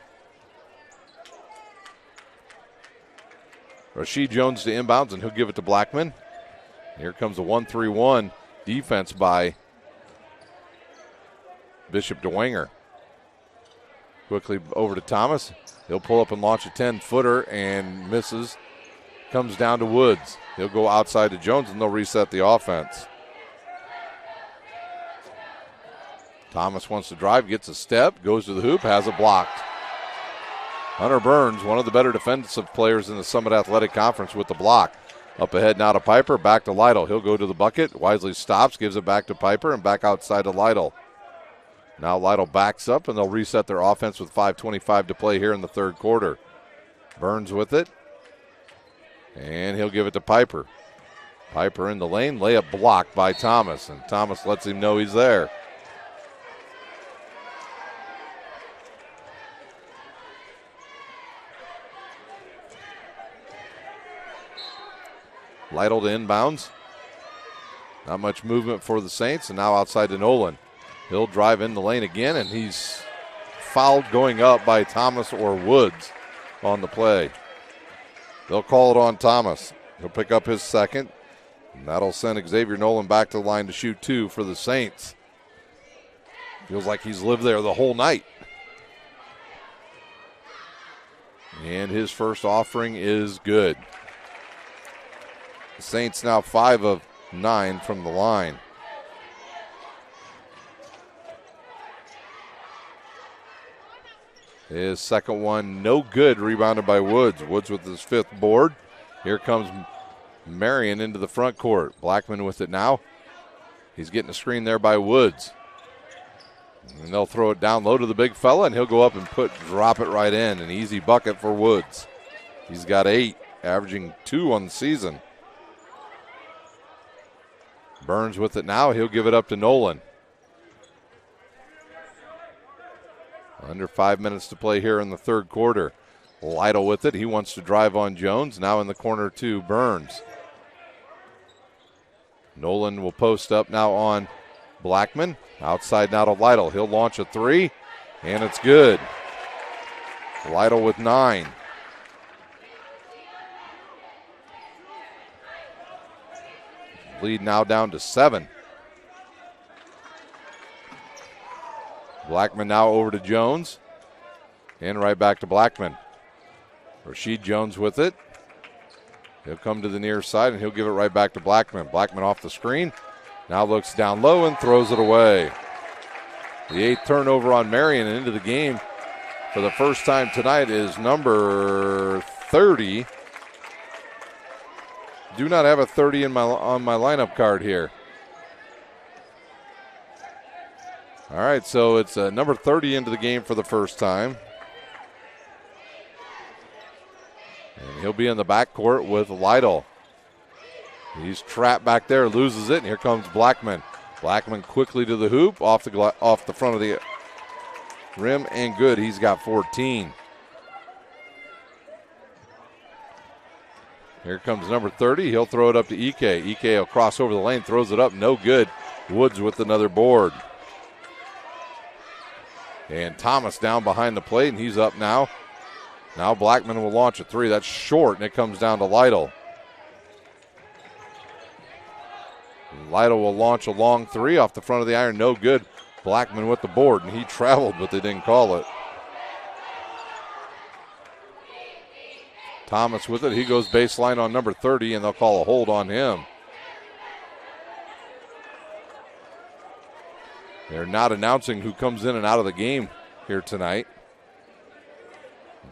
Rasheed Jones to inbounds, and he'll give it to Blackman. Here comes a 1-3-1 defense by Bishop Dwenger. Quickly over to Thomas. He'll pull up and launch a 10-footer and misses. Comes down to Woods. He'll go outside to Jones, and they'll reset the offense. Thomas wants to drive, gets a step, goes to the hoop, has it blocked. Hunter Burns, one of the better defensive players in the Summit Athletic Conference with the block. Up ahead now to Piper, back to Lytle. He'll go to the bucket, wisely stops, gives it back to Piper, and back outside to Lytle. Now Lytle backs up, and they'll reset their offense with 5:25 to play here in the third quarter. Burns with it, and he'll give it to Piper. Piper in the lane, layup blocked by Thomas, and Thomas lets him know he's there. Lytle to inbounds. Not much movement for the Saints, and now outside to Nolan. He'll drive in the lane again, and he's fouled going up by Thomas or Woods on the play. They'll call it on Thomas. He'll pick up his second, and that'll send Xavier Nolan back to the line to shoot 2 for the Saints. Feels like he's lived there the whole night. And his first offering is good. The Saints now 5 of 9 from the line. His second one, no good, rebounded by Woods. Woods with his 5th board. Here comes Marion into the front court. Blackman with it now. He's getting a screen there by Woods. And they'll throw it down low to the big fella, and he'll go up and drop it right in. An easy bucket for Woods. He's got 8, averaging 2 on the season. Burns with it now. He'll give it up to Nolan. Under 5 minutes to play here in the third quarter. Lytle with it. He wants to drive on Jones. Now in the corner to Burns. Nolan will post up now on Blackman. Outside now to Lytle. He'll launch a 3, and it's good. Lytle with 9. Lead now down to 7. Blackman now over to Jones. And right back to Blackman. Rasheed Jones with it. He'll come to the near side, and he'll give it right back to Blackman. Blackman off the screen. Now looks down low and throws it away. The 8th turnover on Marion into the game for the first time tonight is number 30. Do not have a 30 on my lineup card here. All right, so it's number 30 into the game for the first time. And he'll be in the backcourt with Lytle. He's trapped back there, loses it, and here comes Blackman. Blackman quickly to the hoop, off the front of the rim, and good. He's got 14. Here comes number 30. He'll throw it up to Ike. Ike will cross over the lane, throws it up, no good. Woods with another board. And Thomas down behind the plate, and he's up now. Now Blackman will launch a 3. That's short, and it comes down to Lytle. Lytle will launch a long 3 off the front of the iron, no good. Blackman with the board, and he traveled, but they didn't call it. Thomas with it. He goes baseline on number 30, and they'll call a hold on him. They're not announcing who comes in and out of the game here tonight.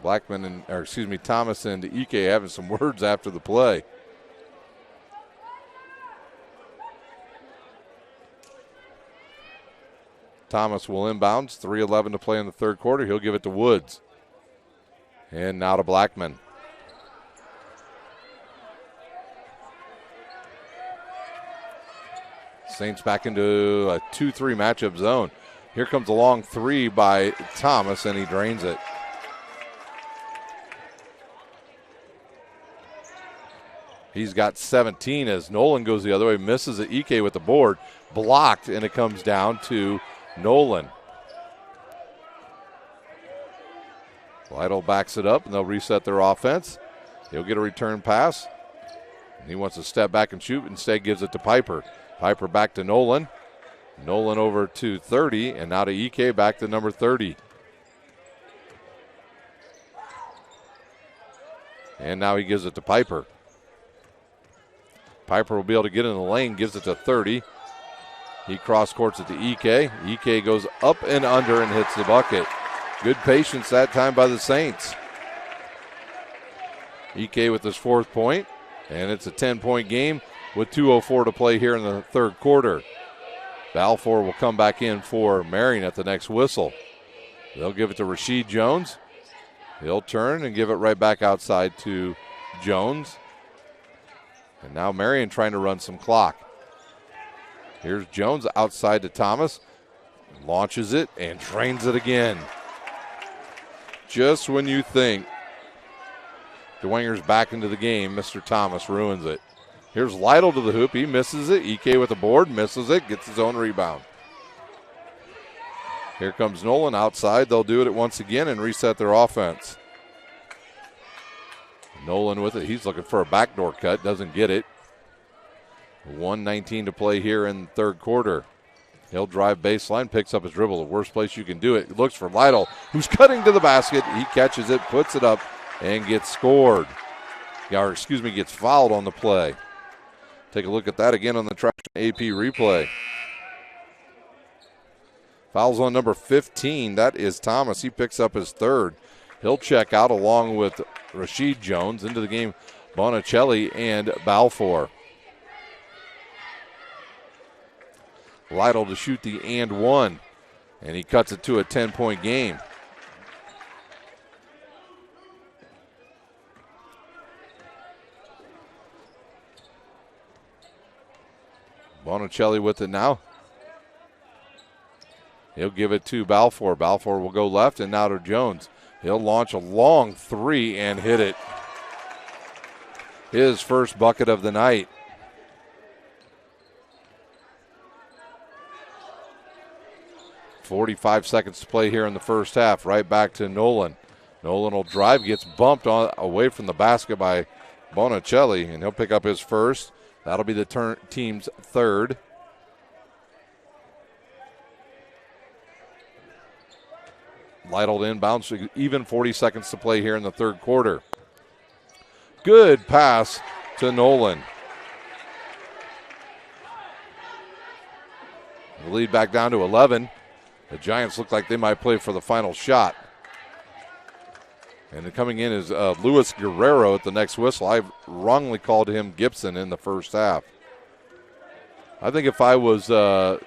Thomas and Ike having some words after the play. Thomas will inbounds. 3:11 to play in the third quarter. He'll give it to Woods. And now to Blackman. Saints back into a 2-3 matchup zone. Here comes a long 3 by Thomas, and he drains it. He's got 17 as Nolan goes the other way, misses it. Ike with the board, blocked, and it comes down to Nolan. Lytle backs it up, and they'll reset their offense. He'll get a return pass. He wants to step back and shoot, instead gives it to Piper. Piper back to Nolan. Nolan over to 30, and now to Ike, back to number 30. And now he gives it to Piper. Piper will be able to get in the lane, gives it to 30. He cross-courts it to Ike. Ike goes up and under and hits the bucket. Good patience that time by the Saints. Ike with his 4th point, and it's a 10-point game with 2:04 to play here in the third quarter. Balfour will come back in for Marion at the next whistle. They'll give it to Rasheed Jones. He'll turn and give it right back outside to Jones. And now Marion trying to run some clock. Here's Jones outside to Thomas. Launches it and drains it again. Just when you think Dwenger's back into the game, Mr. Thomas ruins it. Here's Lytle to the hoop. He misses it. EK with the board, misses it, gets his own rebound. Here comes Nolan outside. They'll do it once again and reset their offense. Nolan with it. He's looking for a backdoor cut. Doesn't get it. 1:19 to play here in the third quarter. He'll drive baseline, picks up his dribble. The worst place you can do it. Looks for Lytle, who's cutting to the basket. He catches it, puts it up, and gets scored. Gets fouled on the play. Take a look at that again on the Traction AP replay. Fouls on number 15. That is Thomas. He picks up his third. He'll check out along with Rashid Jones. Into the game, Bonicelli and Balfour. Lytle to shoot the and one, and he cuts it to a 10-point game. Bonicelli with it now. He'll give it to Balfour. Balfour will go left and now to Jones. He'll launch a long three and hit it. His first bucket of the night. .45 seconds to play here in the first half. Right back to Nolan. Nolan will drive, gets bumped away from the basket by Bonicelli, and he'll pick up his first. That'll be the team's third. Lytle inbounds, even 40 seconds to play here in the third quarter. Good pass to Nolan. The lead back down to 11. The Giants look like they might play for the final shot. And coming in is Luis Guerrero at the next whistle. I wrongly called him Gibson in the first half. I think if I was Dwenger,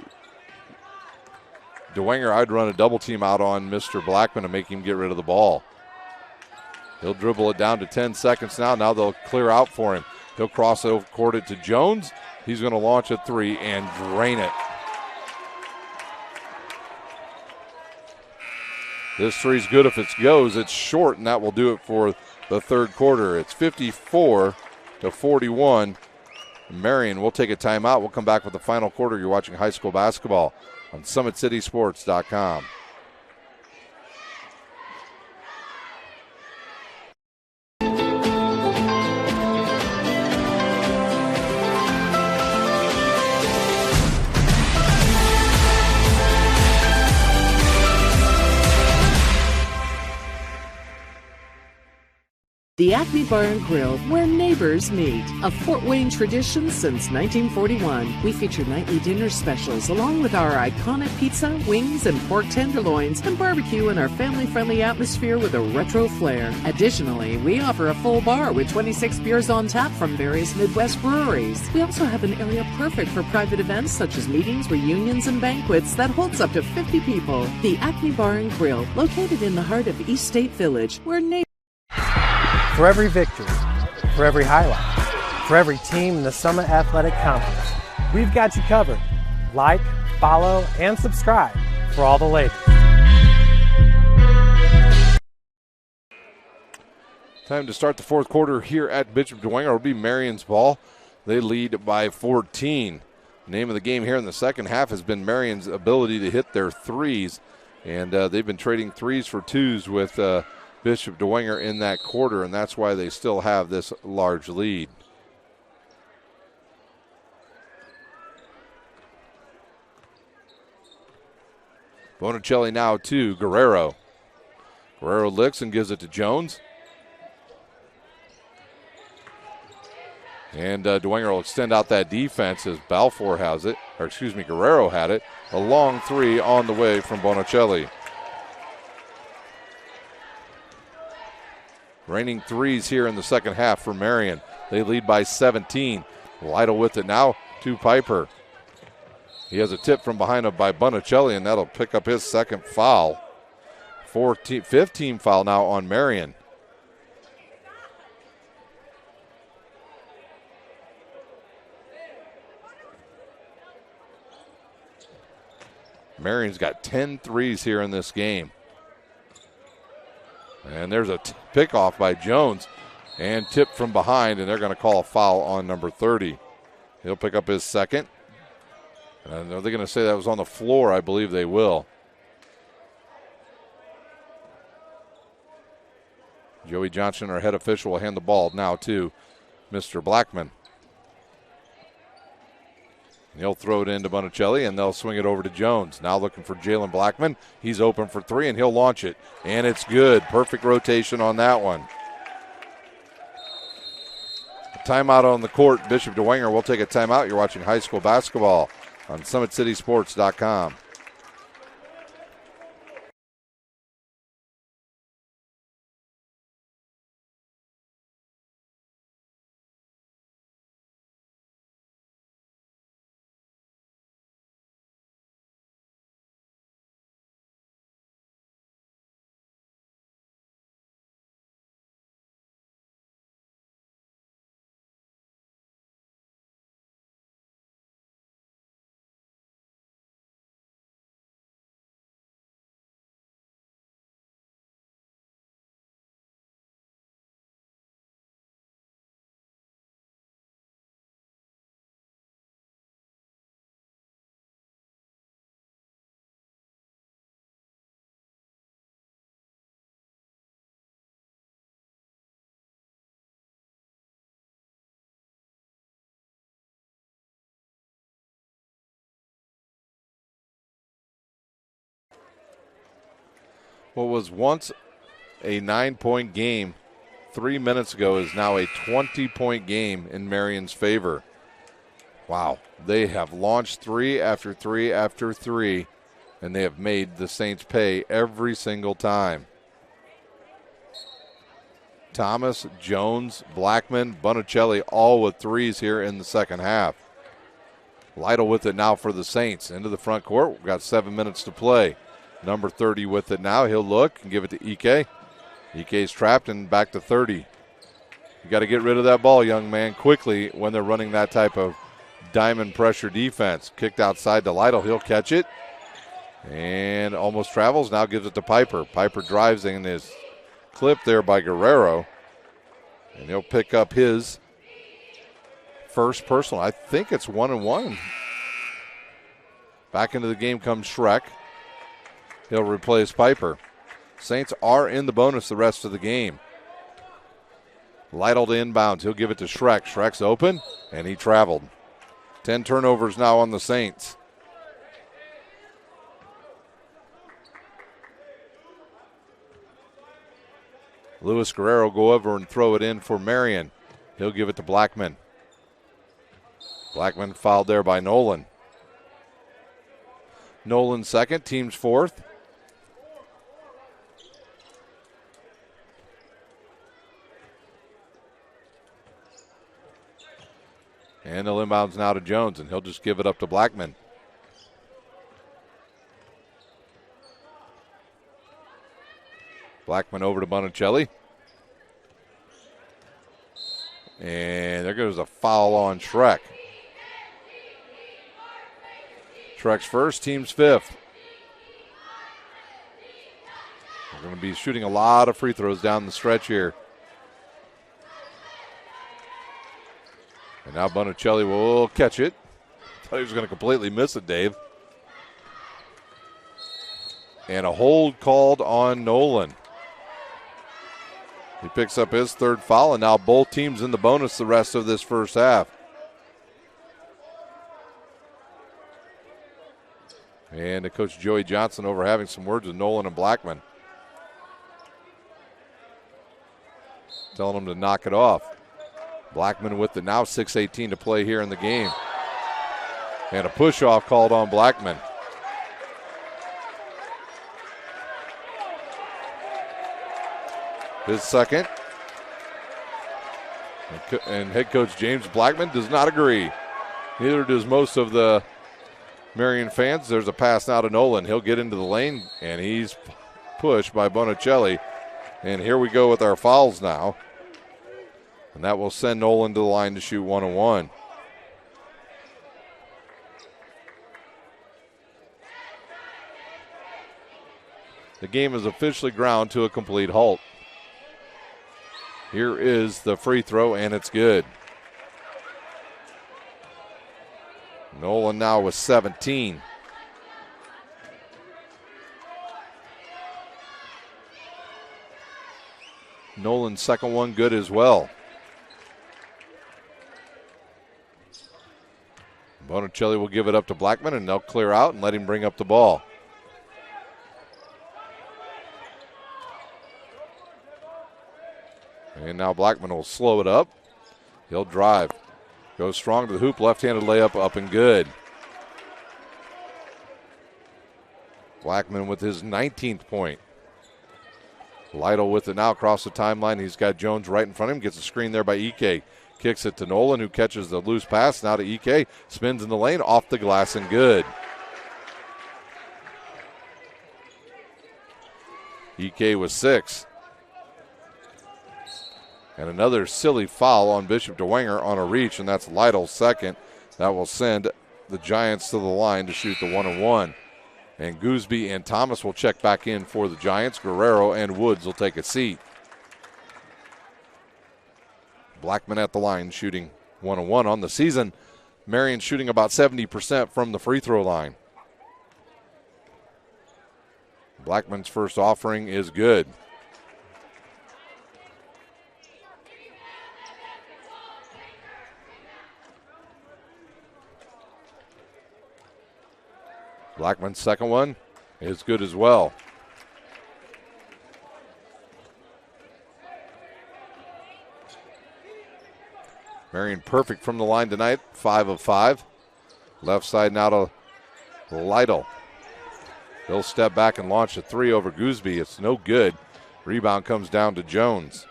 I'd run a double team out on Mr. Blackman and make him get rid of the ball. He'll dribble it down to 10 seconds now. Now they'll clear out for him. He'll cross it, court it to Jones. He's going to launch a three and drain it. This three's good if it goes. It's short, and that will do it for the third quarter. It's 54-41. Marion will take a timeout. We'll come back with the final quarter. You're watching high school basketball on SummitCitySports.com. The Acme Bar and Grill, where neighbors meet. A Fort Wayne tradition since 1941. We feature nightly dinner specials along with our iconic pizza, wings, and pork tenderloins, and barbecue in our family-friendly atmosphere with a retro flair. Additionally, we offer a full bar with 26 beers on tap from various Midwest breweries. We also have an area perfect for private events such as meetings, reunions, and banquets that holds up to 50 people. The Acme Bar and Grill, located in the heart of East State Village, where neighbors... For every victory, for every highlight, for every team in the Summit Athletic Conference, we've got you covered. Like, follow, and subscribe for all the latest. Time to start the fourth quarter here at Bishop Dwenger. It'll be Marion's ball. They lead by 14. The name of the game here in the second half has been Marion's ability to hit their threes, and they've been trading threes for twos with Bishop Dwenger in that quarter, and that's why they still have this large lead. Bonicelli now to Guerrero. Guerrero licks and gives it to Jones. And Dwenger will extend out that defense as Balfour has it, Guerrero had it. A long three on the way from Bonicelli. Raining threes here in the second half for Marion. They lead by 17. Lytle with it now to Piper. He has a tip from behind him by Bonicelli, and that'll pick up his second foul. 15 foul now on Marion. Marion's got 10 threes here in this game. And there's a pick off by Jones. and tipped from behind, and they're going to call a foul on number 30. He'll pick up his second. Are they going to say that was on the floor? I believe they will. Joey Johnson, our head official, will hand the ball now to Mr. Blackman. And he'll throw it into Bonicelli, and they'll swing it over to Jones. Now looking for Jalen Blackman. He's open for three, and he'll launch it. And it's good. Perfect rotation on that one. Timeout on the court. Bishop Dwenger will take a timeout. You're watching high school basketball on SummitCitySports.com. What was once a 9-point game 3 minutes ago is now a 20-point game in Marion's favor. Wow. They have launched three after three after three, and they have made the Saints pay every single time. Thomas, Jones, Blackman, Bonicelli all with threes here in the second half. Lytle with it now for the Saints. Into the front court. We've got 7 minutes to play. Number 30 with it now. He'll look and give it to Ike. Ike's trapped and back to 30. You got to get rid of that ball, young man, quickly when they're running that type of diamond pressure defense. Kicked outside to Lytle. He'll catch it. And almost travels. Now gives it to Piper. Piper drives and is clipped there by Guerrero. And he'll pick up his first personal. I think it's 1-1. Back into the game comes Schreck. He'll replace Piper. Saints are in the bonus the rest of the game. Lytle to inbounds. He'll give it to Schreck. Schreck's open, and he traveled. 10 turnovers now on the Saints. Luis Guerrero go over and throw it in for Marion. He'll give it to Blackman. Blackman fouled there by Nolan. Nolan second, team's fourth. And they'll inbounds now to Jones, and he'll just give it up to Blackman. Blackman over to Bonicelli. And there goes a foul on Schreck. Schreck's first, team's fifth. We're going to be shooting a lot of free throws down the stretch here. And now Bonicelli will catch it. Thought he was going to completely miss it, Dave. And a hold called on Nolan. He picks up his third foul, and now both teams in the bonus the rest of this first half. And Coach Joey Johnson over having some words with Nolan and Blackman. Telling them to knock it off. Blackman with it now, 6:18 to play here in the game. And a push-off called on Blackman. His second. And head coach James Blackman does not agree. Neither does most of the Marion fans. There's a pass now to Nolan. He'll get into the lane, and he's pushed by Bonicelli. And here we go with our fouls now. And that will send Nolan to the line to shoot 1-1. The game is officially ground to a complete halt. Here is the free throw, and it's good. Nolan now with 17. Nolan's second one good as well. Bonicelli will give it up to Blackman, and they'll clear out and let him bring up the ball. And now Blackman will slow it up. He'll drive. Goes strong to the hoop, left-handed layup up and good. Blackman with his 19th point. Lytle with it now across the timeline. He's got Jones right in front of him. Gets a screen there by Ike. Kicks it to Nolan, who catches the loose pass. Now to Ike. Spins in the lane, off the glass and good. Ike with 6. And another silly foul on Bishop Dwenger on a reach, and that's Lytle's second. That will send the Giants to the line to shoot the 1-and-1. And Gooseby and Thomas will check back in for the Giants. Guerrero and Woods will take a seat. Blackman at the line shooting 1-and-1 on the season. Marion shooting about 70% from the free throw line. Blackman's first offering is good. Blackman's second one is good as well. Marion perfect from the line tonight, 5 of 5. Left side now to Lytle. He'll step back and launch a 3 over Gooseby. It's no good. Rebound comes down to Jones.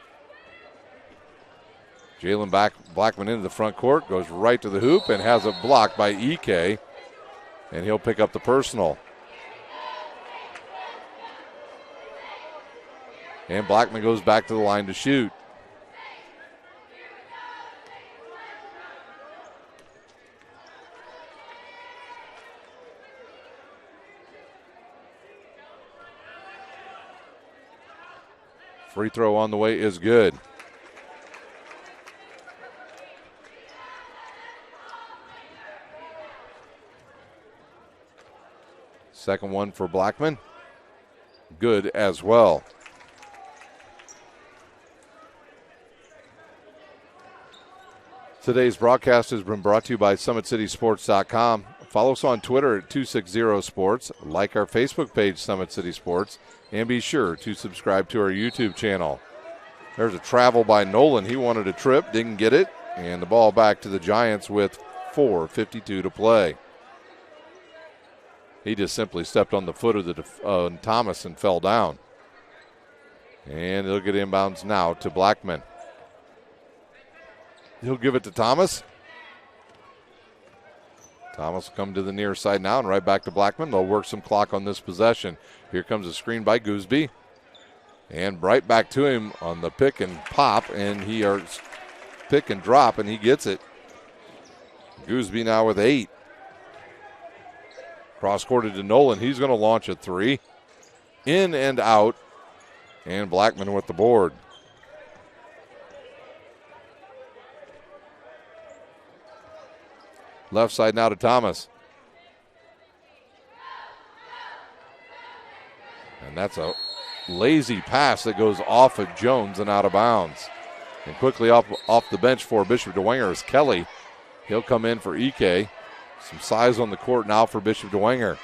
Jalen Blackman into the front court, goes right to the hoop and has it blocked by Ike. And he'll pick up the personal. And Blackman goes back to the line to shoot. Free throw on the way is good. Second one for Blackman. Good as well. Today's broadcast has been brought to you by SummitCitySports.com. Follow us on Twitter at 260sports. Like our Facebook page, Summit City Sports. And be sure to subscribe to our YouTube channel. There's a travel by Nolan. He wanted a trip, didn't get it. And the ball back to the Giants with 4:52 to play. He just simply stepped on the foot of Thomas and fell down. And he'll get inbounds now to Blackman. He'll give it to Thomas. Thomas will come to the near side now and right back to Blackman. They'll work some clock on this possession. Here comes a screen by Gooseby. And right back to him on the pick and pop. And pick and drop, and he gets it. Gooseby now with 8. Cross-courted to Nolan. He's going to launch a 3. In and out. And Blackman with the board. Left side now to Thomas. And that's a lazy pass that goes off of Jones and out of bounds. And quickly off the bench for Bishop Dwenger is Kelly. He'll come in for Ike. Some size on the court now for Bishop Dwenger.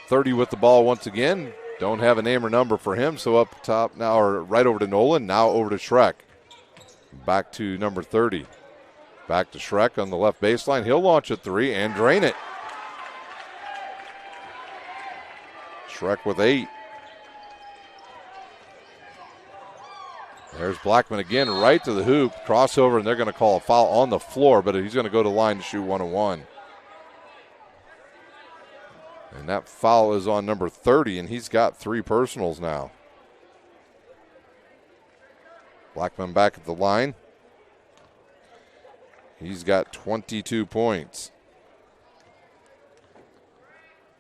.30 with the ball once again. Don't have a name or number for him, so up top now, or right over to Nolan, now over to Schreck. Back to number 30. Back to Schreck on the left baseline. He'll launch a 3 and drain it. Schreck with 8. There's Blackman again, right to the hoop. Crossover, and they're going to call a foul on the floor, but he's going to go to the line to shoot 1-on-1. And that foul is on number 30, and he's got 3 personals now. Blackman back at the line. He's got 22 points.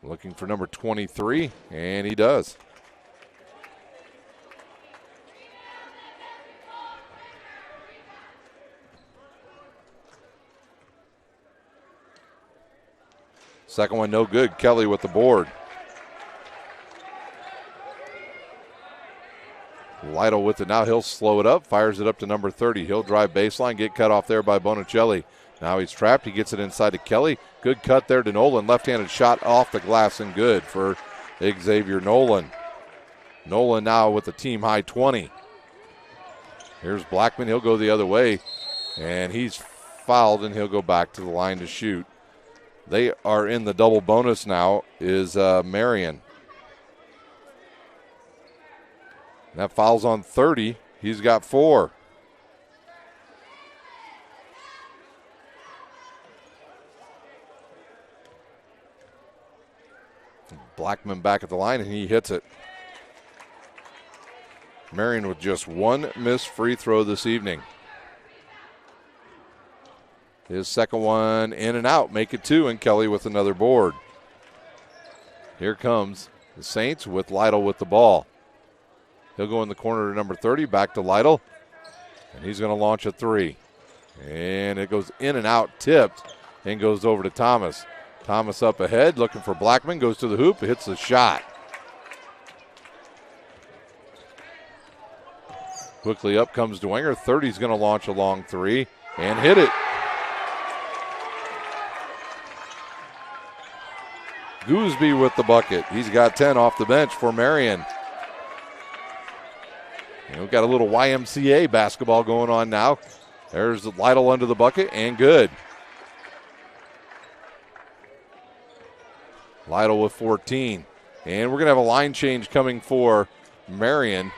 Looking for number 23, and he does. Second one no good. Kelly with the board. Lytle with it now. He'll slow it up, fires it up to number 30. He'll drive baseline, get cut off there by Bonicelli. Now he's trapped. He gets it inside to Kelly. Good cut there to Nolan. Left-handed shot off the glass and good for Xavier Nolan. Nolan now with the team high 20. Here's Blackman. He'll go the other way, and he's fouled, and he'll go back to the line to shoot. They are in the double bonus now is Marion. That foul's on 30. He's got 4. Blackman back at the line, and he hits it. Marion with just one missed free throw this evening. His second one in and out, make it 2, and Kelly with another board. Here comes the Saints with Lytle with the ball. He'll go in the corner to number 30, back to Lytle, and he's going to launch a 3. And it goes in and out, tipped, and goes over to Thomas. Thomas up ahead, looking for Blackman, goes to the hoop, hits the shot. Quickly up comes Dwenger. 30's going to launch a long 3 and hit it. Gooseby with the bucket. He's got 10 off the bench for Marion. And we've got a little YMCA basketball going on now. There's Lytle under the bucket and good. Lytle with 14. And we're going to have a line change coming for Marion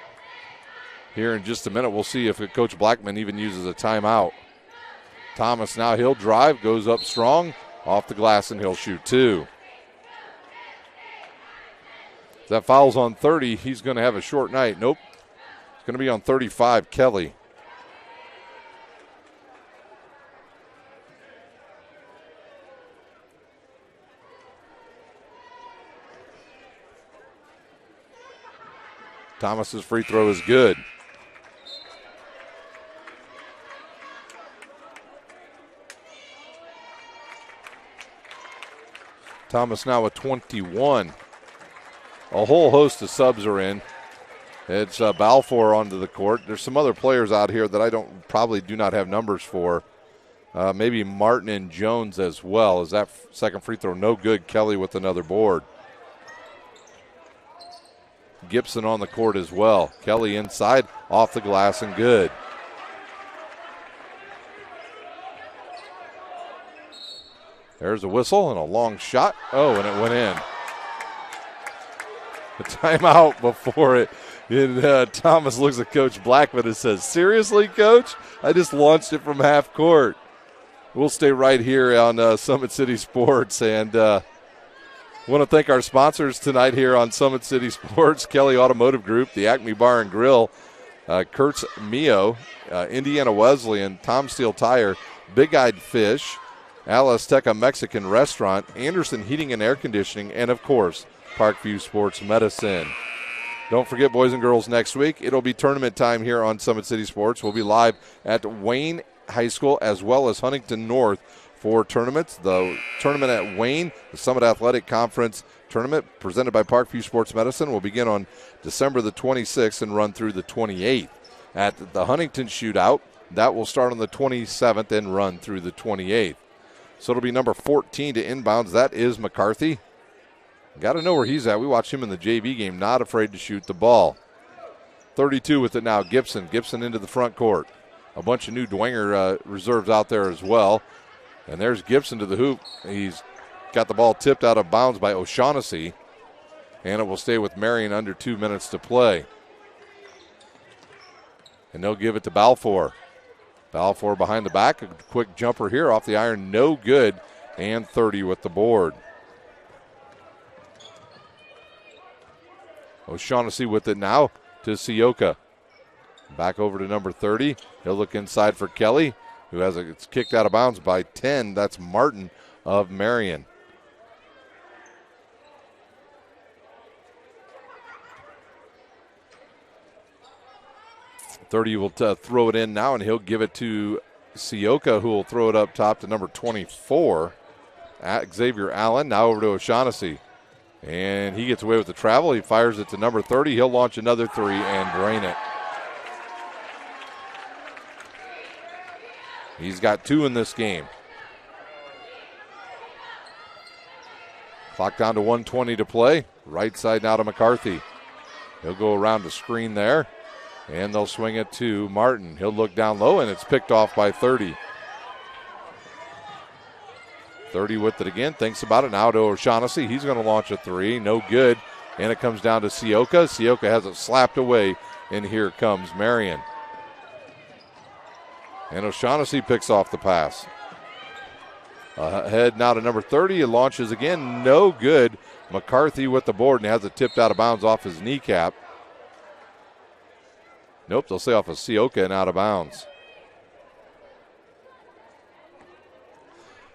here in just a minute. We'll see if Coach Blackman even uses a timeout. Thomas now, he'll drive, goes up strong, off the glass, and he'll shoot 2. If that foul's on 30, he's going to have a short night. Nope. It's going to be on 35, Kelly. Thomas's free throw is good. Thomas now with 21. A whole host of subs are in. It's Balfour onto the court. There's some other players out here that I probably do not have numbers for. Maybe Martin and Jones as well. Is that second free throw no good? Kelly with another board. Gibson on the court as well. Kelly inside, off the glass and good. There's a whistle and a long shot. Oh, and it went in. A timeout before it. And Thomas looks at Coach Blackman and says, "Seriously, Coach? I just launched it from half court." We'll stay right here on Summit City Sports. And want to thank our sponsors tonight here on Summit City Sports, Kelly Automotive Group, the Acme Bar and Grill, Kurt's Mio, Indiana Wesleyan, Tom Steel Tire, Big Eyed Fish, Al Azteca Mexican Restaurant, Anderson Heating and Air Conditioning, and, of course, Parkview Sports Medicine. Don't forget, boys and girls, next week it'll be tournament time here on Summit City Sports. We'll be live at Wayne High School as well as Huntington North for tournaments. The tournament at Wayne, the Summit Athletic Conference tournament presented by Parkview Sports Medicine, will begin on December the 26th and run through the 28th. At the Huntington Shootout, that will start on the 27th and run through the 28th. So it'll be number 14 to inbounds. That is McCarthy. Got to know where he's at. We watched him in the JV game, not afraid to shoot the ball. 32 with it now, Gibson. Gibson into the front court. A bunch of new Dwenger reserves out there as well. And there's Gibson to the hoop. He's got the ball tipped out of bounds by O'Shaughnessy. And it will stay with Marion under 2 minutes to play. And they'll give it to Balfour. Balfour behind the back. A quick jumper here off the iron. No good. And 30 with the board. O'Shaughnessy with it now to Sioka. Back over to number 30. He'll look inside for Kelly, who has it's kicked out of bounds by 10. That's Martin of Marion. .30 will throw it in now, and he'll give it to Sioka, who will throw it up top to number 24. Xavier Allen. Now over to O'Shaughnessy. And he gets away with the travel. He fires it to number 30. He'll launch another three and drain it. He's got 2 in this game. Clock down to 1:20 to play. Right side now to McCarthy. He'll go around the screen there, and they'll swing it to Martin. He'll look down low, and it's picked off by 30. 30 with it again, thinks about it. Now to O'Shaughnessy. He's going to launch a three. No good, and it comes down to Sioka. Sioka has it slapped away, and here comes Marion. And O'Shaughnessy picks off the pass. Ahead now to number 30. It launches again. No good. McCarthy with the board and has it tipped out of bounds off his kneecap. Nope, they'll say off of Sioka and out of bounds.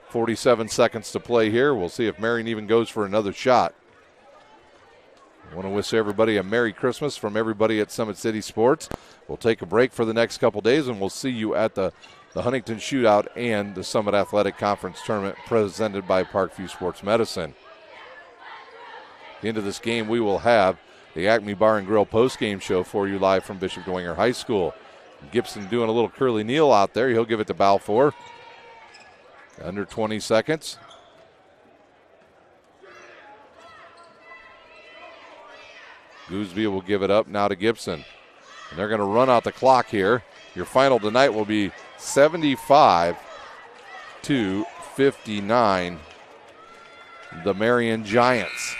47 seconds to play here. We'll see if Marion even goes for another shot. I want to wish everybody a Merry Christmas from everybody at Summit City Sports. We'll take a break for the next couple days, and we'll see you at the Huntington Shootout and the Summit Athletic Conference Tournament presented by Parkview Sports Medicine. At the end of this game, we will have the Acme Bar and Grill postgame show for you live from Bishop Dwenger High School. Gibson doing a little curly kneel out there. He'll give it to Balfour. Under 20 seconds. Gooseby will give it up now to Gibson. And they're going to run out the clock here. Your final tonight will be 75-59. The Marion Giants.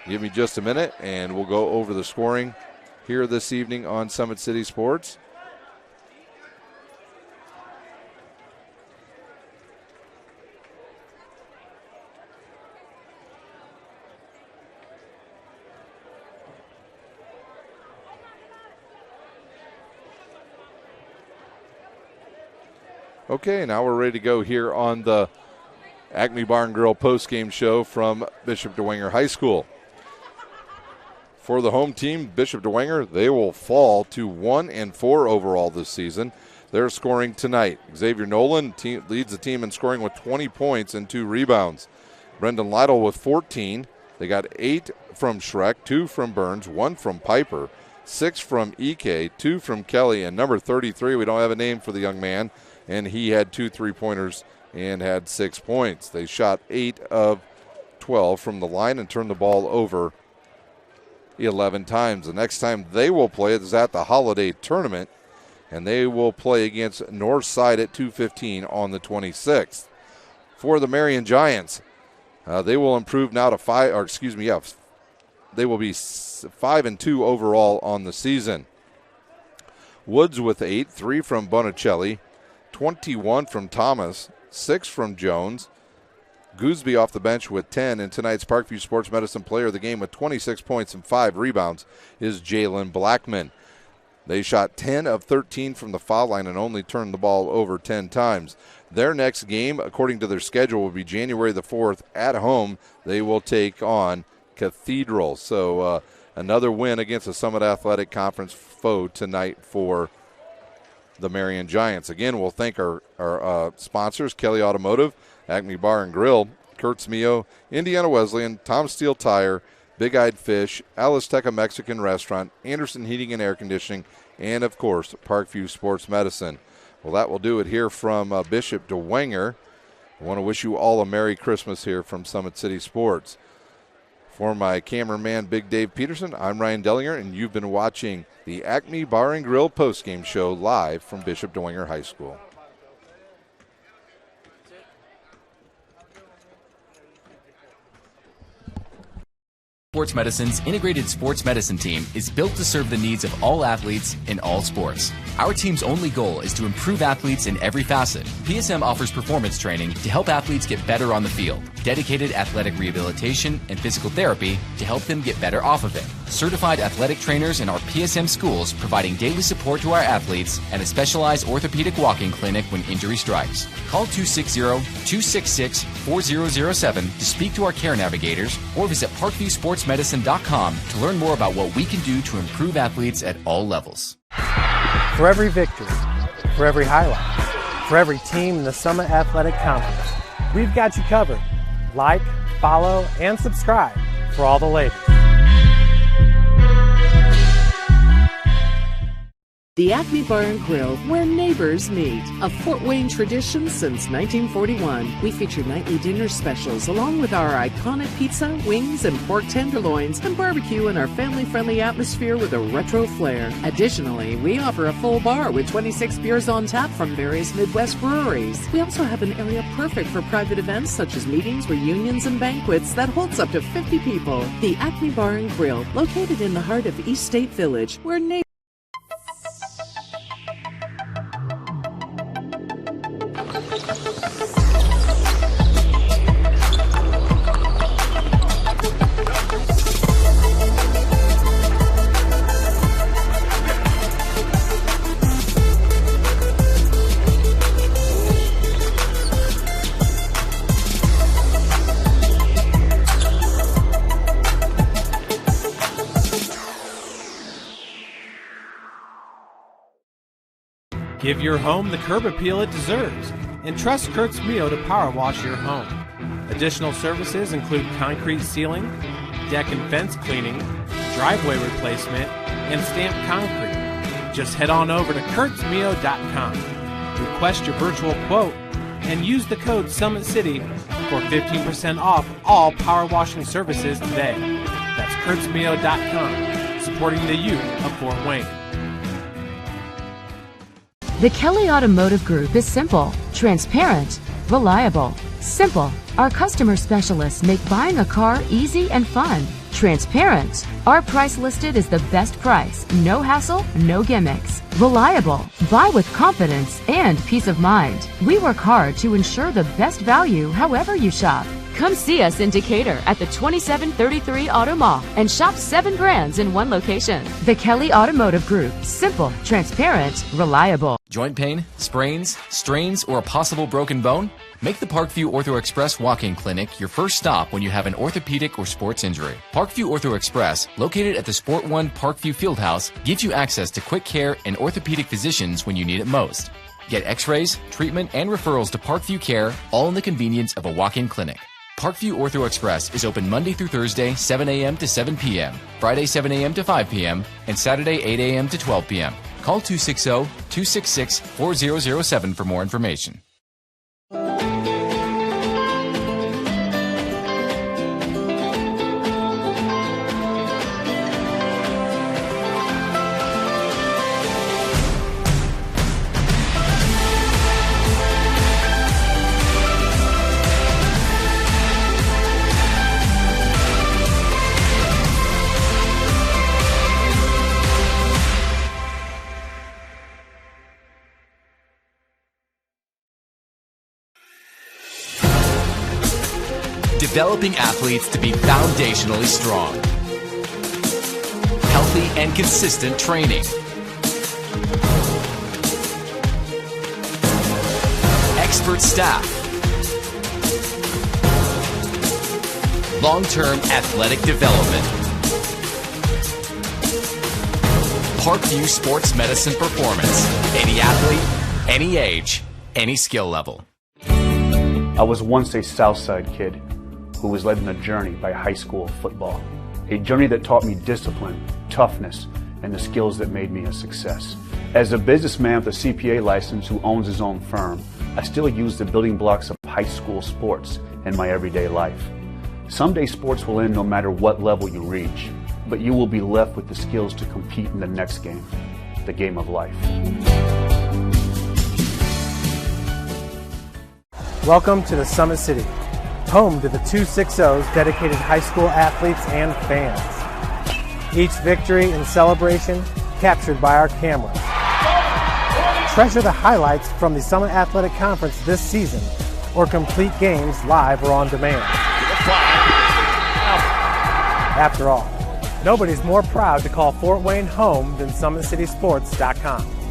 Give me just a minute, and we'll go over the scoring here this evening on Summit City Sports. Okay, now we're ready to go here on the Acme Bar and Grill postgame show from Bishop Dwenger High School. For the home team, Bishop Dwenger, they will fall to 1-4 overall this season. They're scoring tonight. Xavier Nolan leads the team in scoring with 20 points and 2 rebounds. Brendan Lytle with 14. They got 8 from Schreck, 2 from Burns, 1 from Piper, 6 from EK, 2 from Kelly, and number 33, we don't have a name for the young man, and he had 2 3-pointers and had 6 points. They shot 8 of 12 from the line and turned the ball over 11 times. The next time they will play is at the Holiday Tournament, and they will play against Northside at 2:15 on the 26th. For the Marion Giants, they will improve now to they will be 5-2 overall on the season. Woods with 8, 3 from Bonicelli, 21 from Thomas, 6 from Jones. Gooseby off the bench with 10, and tonight's Parkview Sports Medicine player of the game with 26 points and 5 rebounds is Jalen Blackman. They shot 10 of 13 from the foul line and only turned the ball over 10 times. Their next game, according to their schedule, will be January the 4th at home. They will take on Cathedral. So another win against the Summit Athletic Conference foe tonight for the Marion Giants. Again, we'll thank our sponsors, Kelly Automotive, Acme Bar and Grill, Kurtz Mio, Indiana Wesleyan, Tom Steele Tire, Big Eyed Fish, Alisteca Mexican Restaurant, Anderson Heating and Air Conditioning, and, of course, Parkview Sports Medicine. Well, that will do it here from Bishop Dwenger. I want to wish you all a Merry Christmas here from Summit City Sports. For my cameraman, Big Dave Peterson, I'm Ryan Dellinger, and you've been watching the Acme Bar and Grill postgame show live from Bishop Dwenger High School. Sports Medicine's integrated sports medicine team is built to serve the needs of all athletes in all sports. Our team's only goal is to improve athletes in every facet. PSM offers performance training to help athletes get better on the field, dedicated athletic rehabilitation and physical therapy to help them get better off of it, certified athletic trainers in our PSM schools providing daily support to our athletes, and a specialized orthopedic walking clinic when injury strikes. Call 260-266-4007 to speak to our care navigators or visit ParkviewSportsMedicine.com to learn more about what we can do to improve athletes at all levels. For every victory, for every highlight, for every team in the Summit Athletic Conference, We've got you covered. Like, follow, and subscribe for all the latest. The Acme Bar and Grill, where neighbors meet. A Fort Wayne tradition since 1941. We feature nightly dinner specials along with our iconic pizza, wings, and pork tenderloins, and barbecue in our family-friendly atmosphere with a retro flair. Additionally, we offer a full bar with 26 beers on tap from various Midwest breweries. We also have an area perfect for private events such as meetings, reunions, and banquets that holds up to 50 people. The Acme Bar and Grill, located in the heart of East State Village, where neighbors Give your home the curb appeal it deserves and trust Kurt's Mio to power wash your home. Additional services include concrete sealing, deck and fence cleaning, driveway replacement, and stamped concrete. Just head on over to kurtzmio.com. Request your virtual quote and use the code SummitCity for 15% off all power washing services today. That's kurtzmio.com, supporting the youth of Fort Wayne. The Kelly Automotive Group is simple, transparent, reliable. Simple. Our customer specialists make buying a car easy and fun. Transparent. Our price listed is the best price. No hassle, no gimmicks. Reliable. Buy with confidence and peace of mind. We work hard to ensure the best value however you shop. Come see us in Decatur at the 2733 Auto Mall and shop 7 brands in one location. The Kelly Automotive Group. Simple, transparent, reliable. Joint pain, sprains, strains, or a possible broken bone? Make the Parkview Ortho Express walk-in clinic your first stop when you have an orthopedic or sports injury. Parkview Ortho Express, located at the Sport One Parkview Fieldhouse, gives you access to quick care and orthopedic physicians when you need it most. Get x-rays, treatment, and referrals to Parkview Care, all in the convenience of a walk-in clinic. Parkview Ortho Express is open Monday through Thursday, 7 a.m. to 7 p.m., Friday, 7 a.m. to 5 p.m., and Saturday, 8 a.m. to 12 p.m. Call 260-266-4007 for more information. Developing athletes to be foundationally strong. Healthy and consistent training. Expert staff. Long-term athletic development. Parkview Sports Medicine Performance. Any athlete, any age, any skill level. I was once a Southside kid who was led on a journey by high school football. A journey that taught me discipline, toughness, and the skills that made me a success. As a businessman with a CPA license who owns his own firm, I still use the building blocks of high school sports in my everyday life. Someday sports will end no matter what level you reach, but you will be left with the skills to compete in the next game, the game of life. Welcome to the Summit City, home to the 260's dedicated high school athletes and fans. Each victory and celebration captured by our cameras. Treasure the highlights from the Summit Athletic Conference this season, or complete games live or on demand. After all, nobody's more proud to call Fort Wayne home than SummitCitySports.com.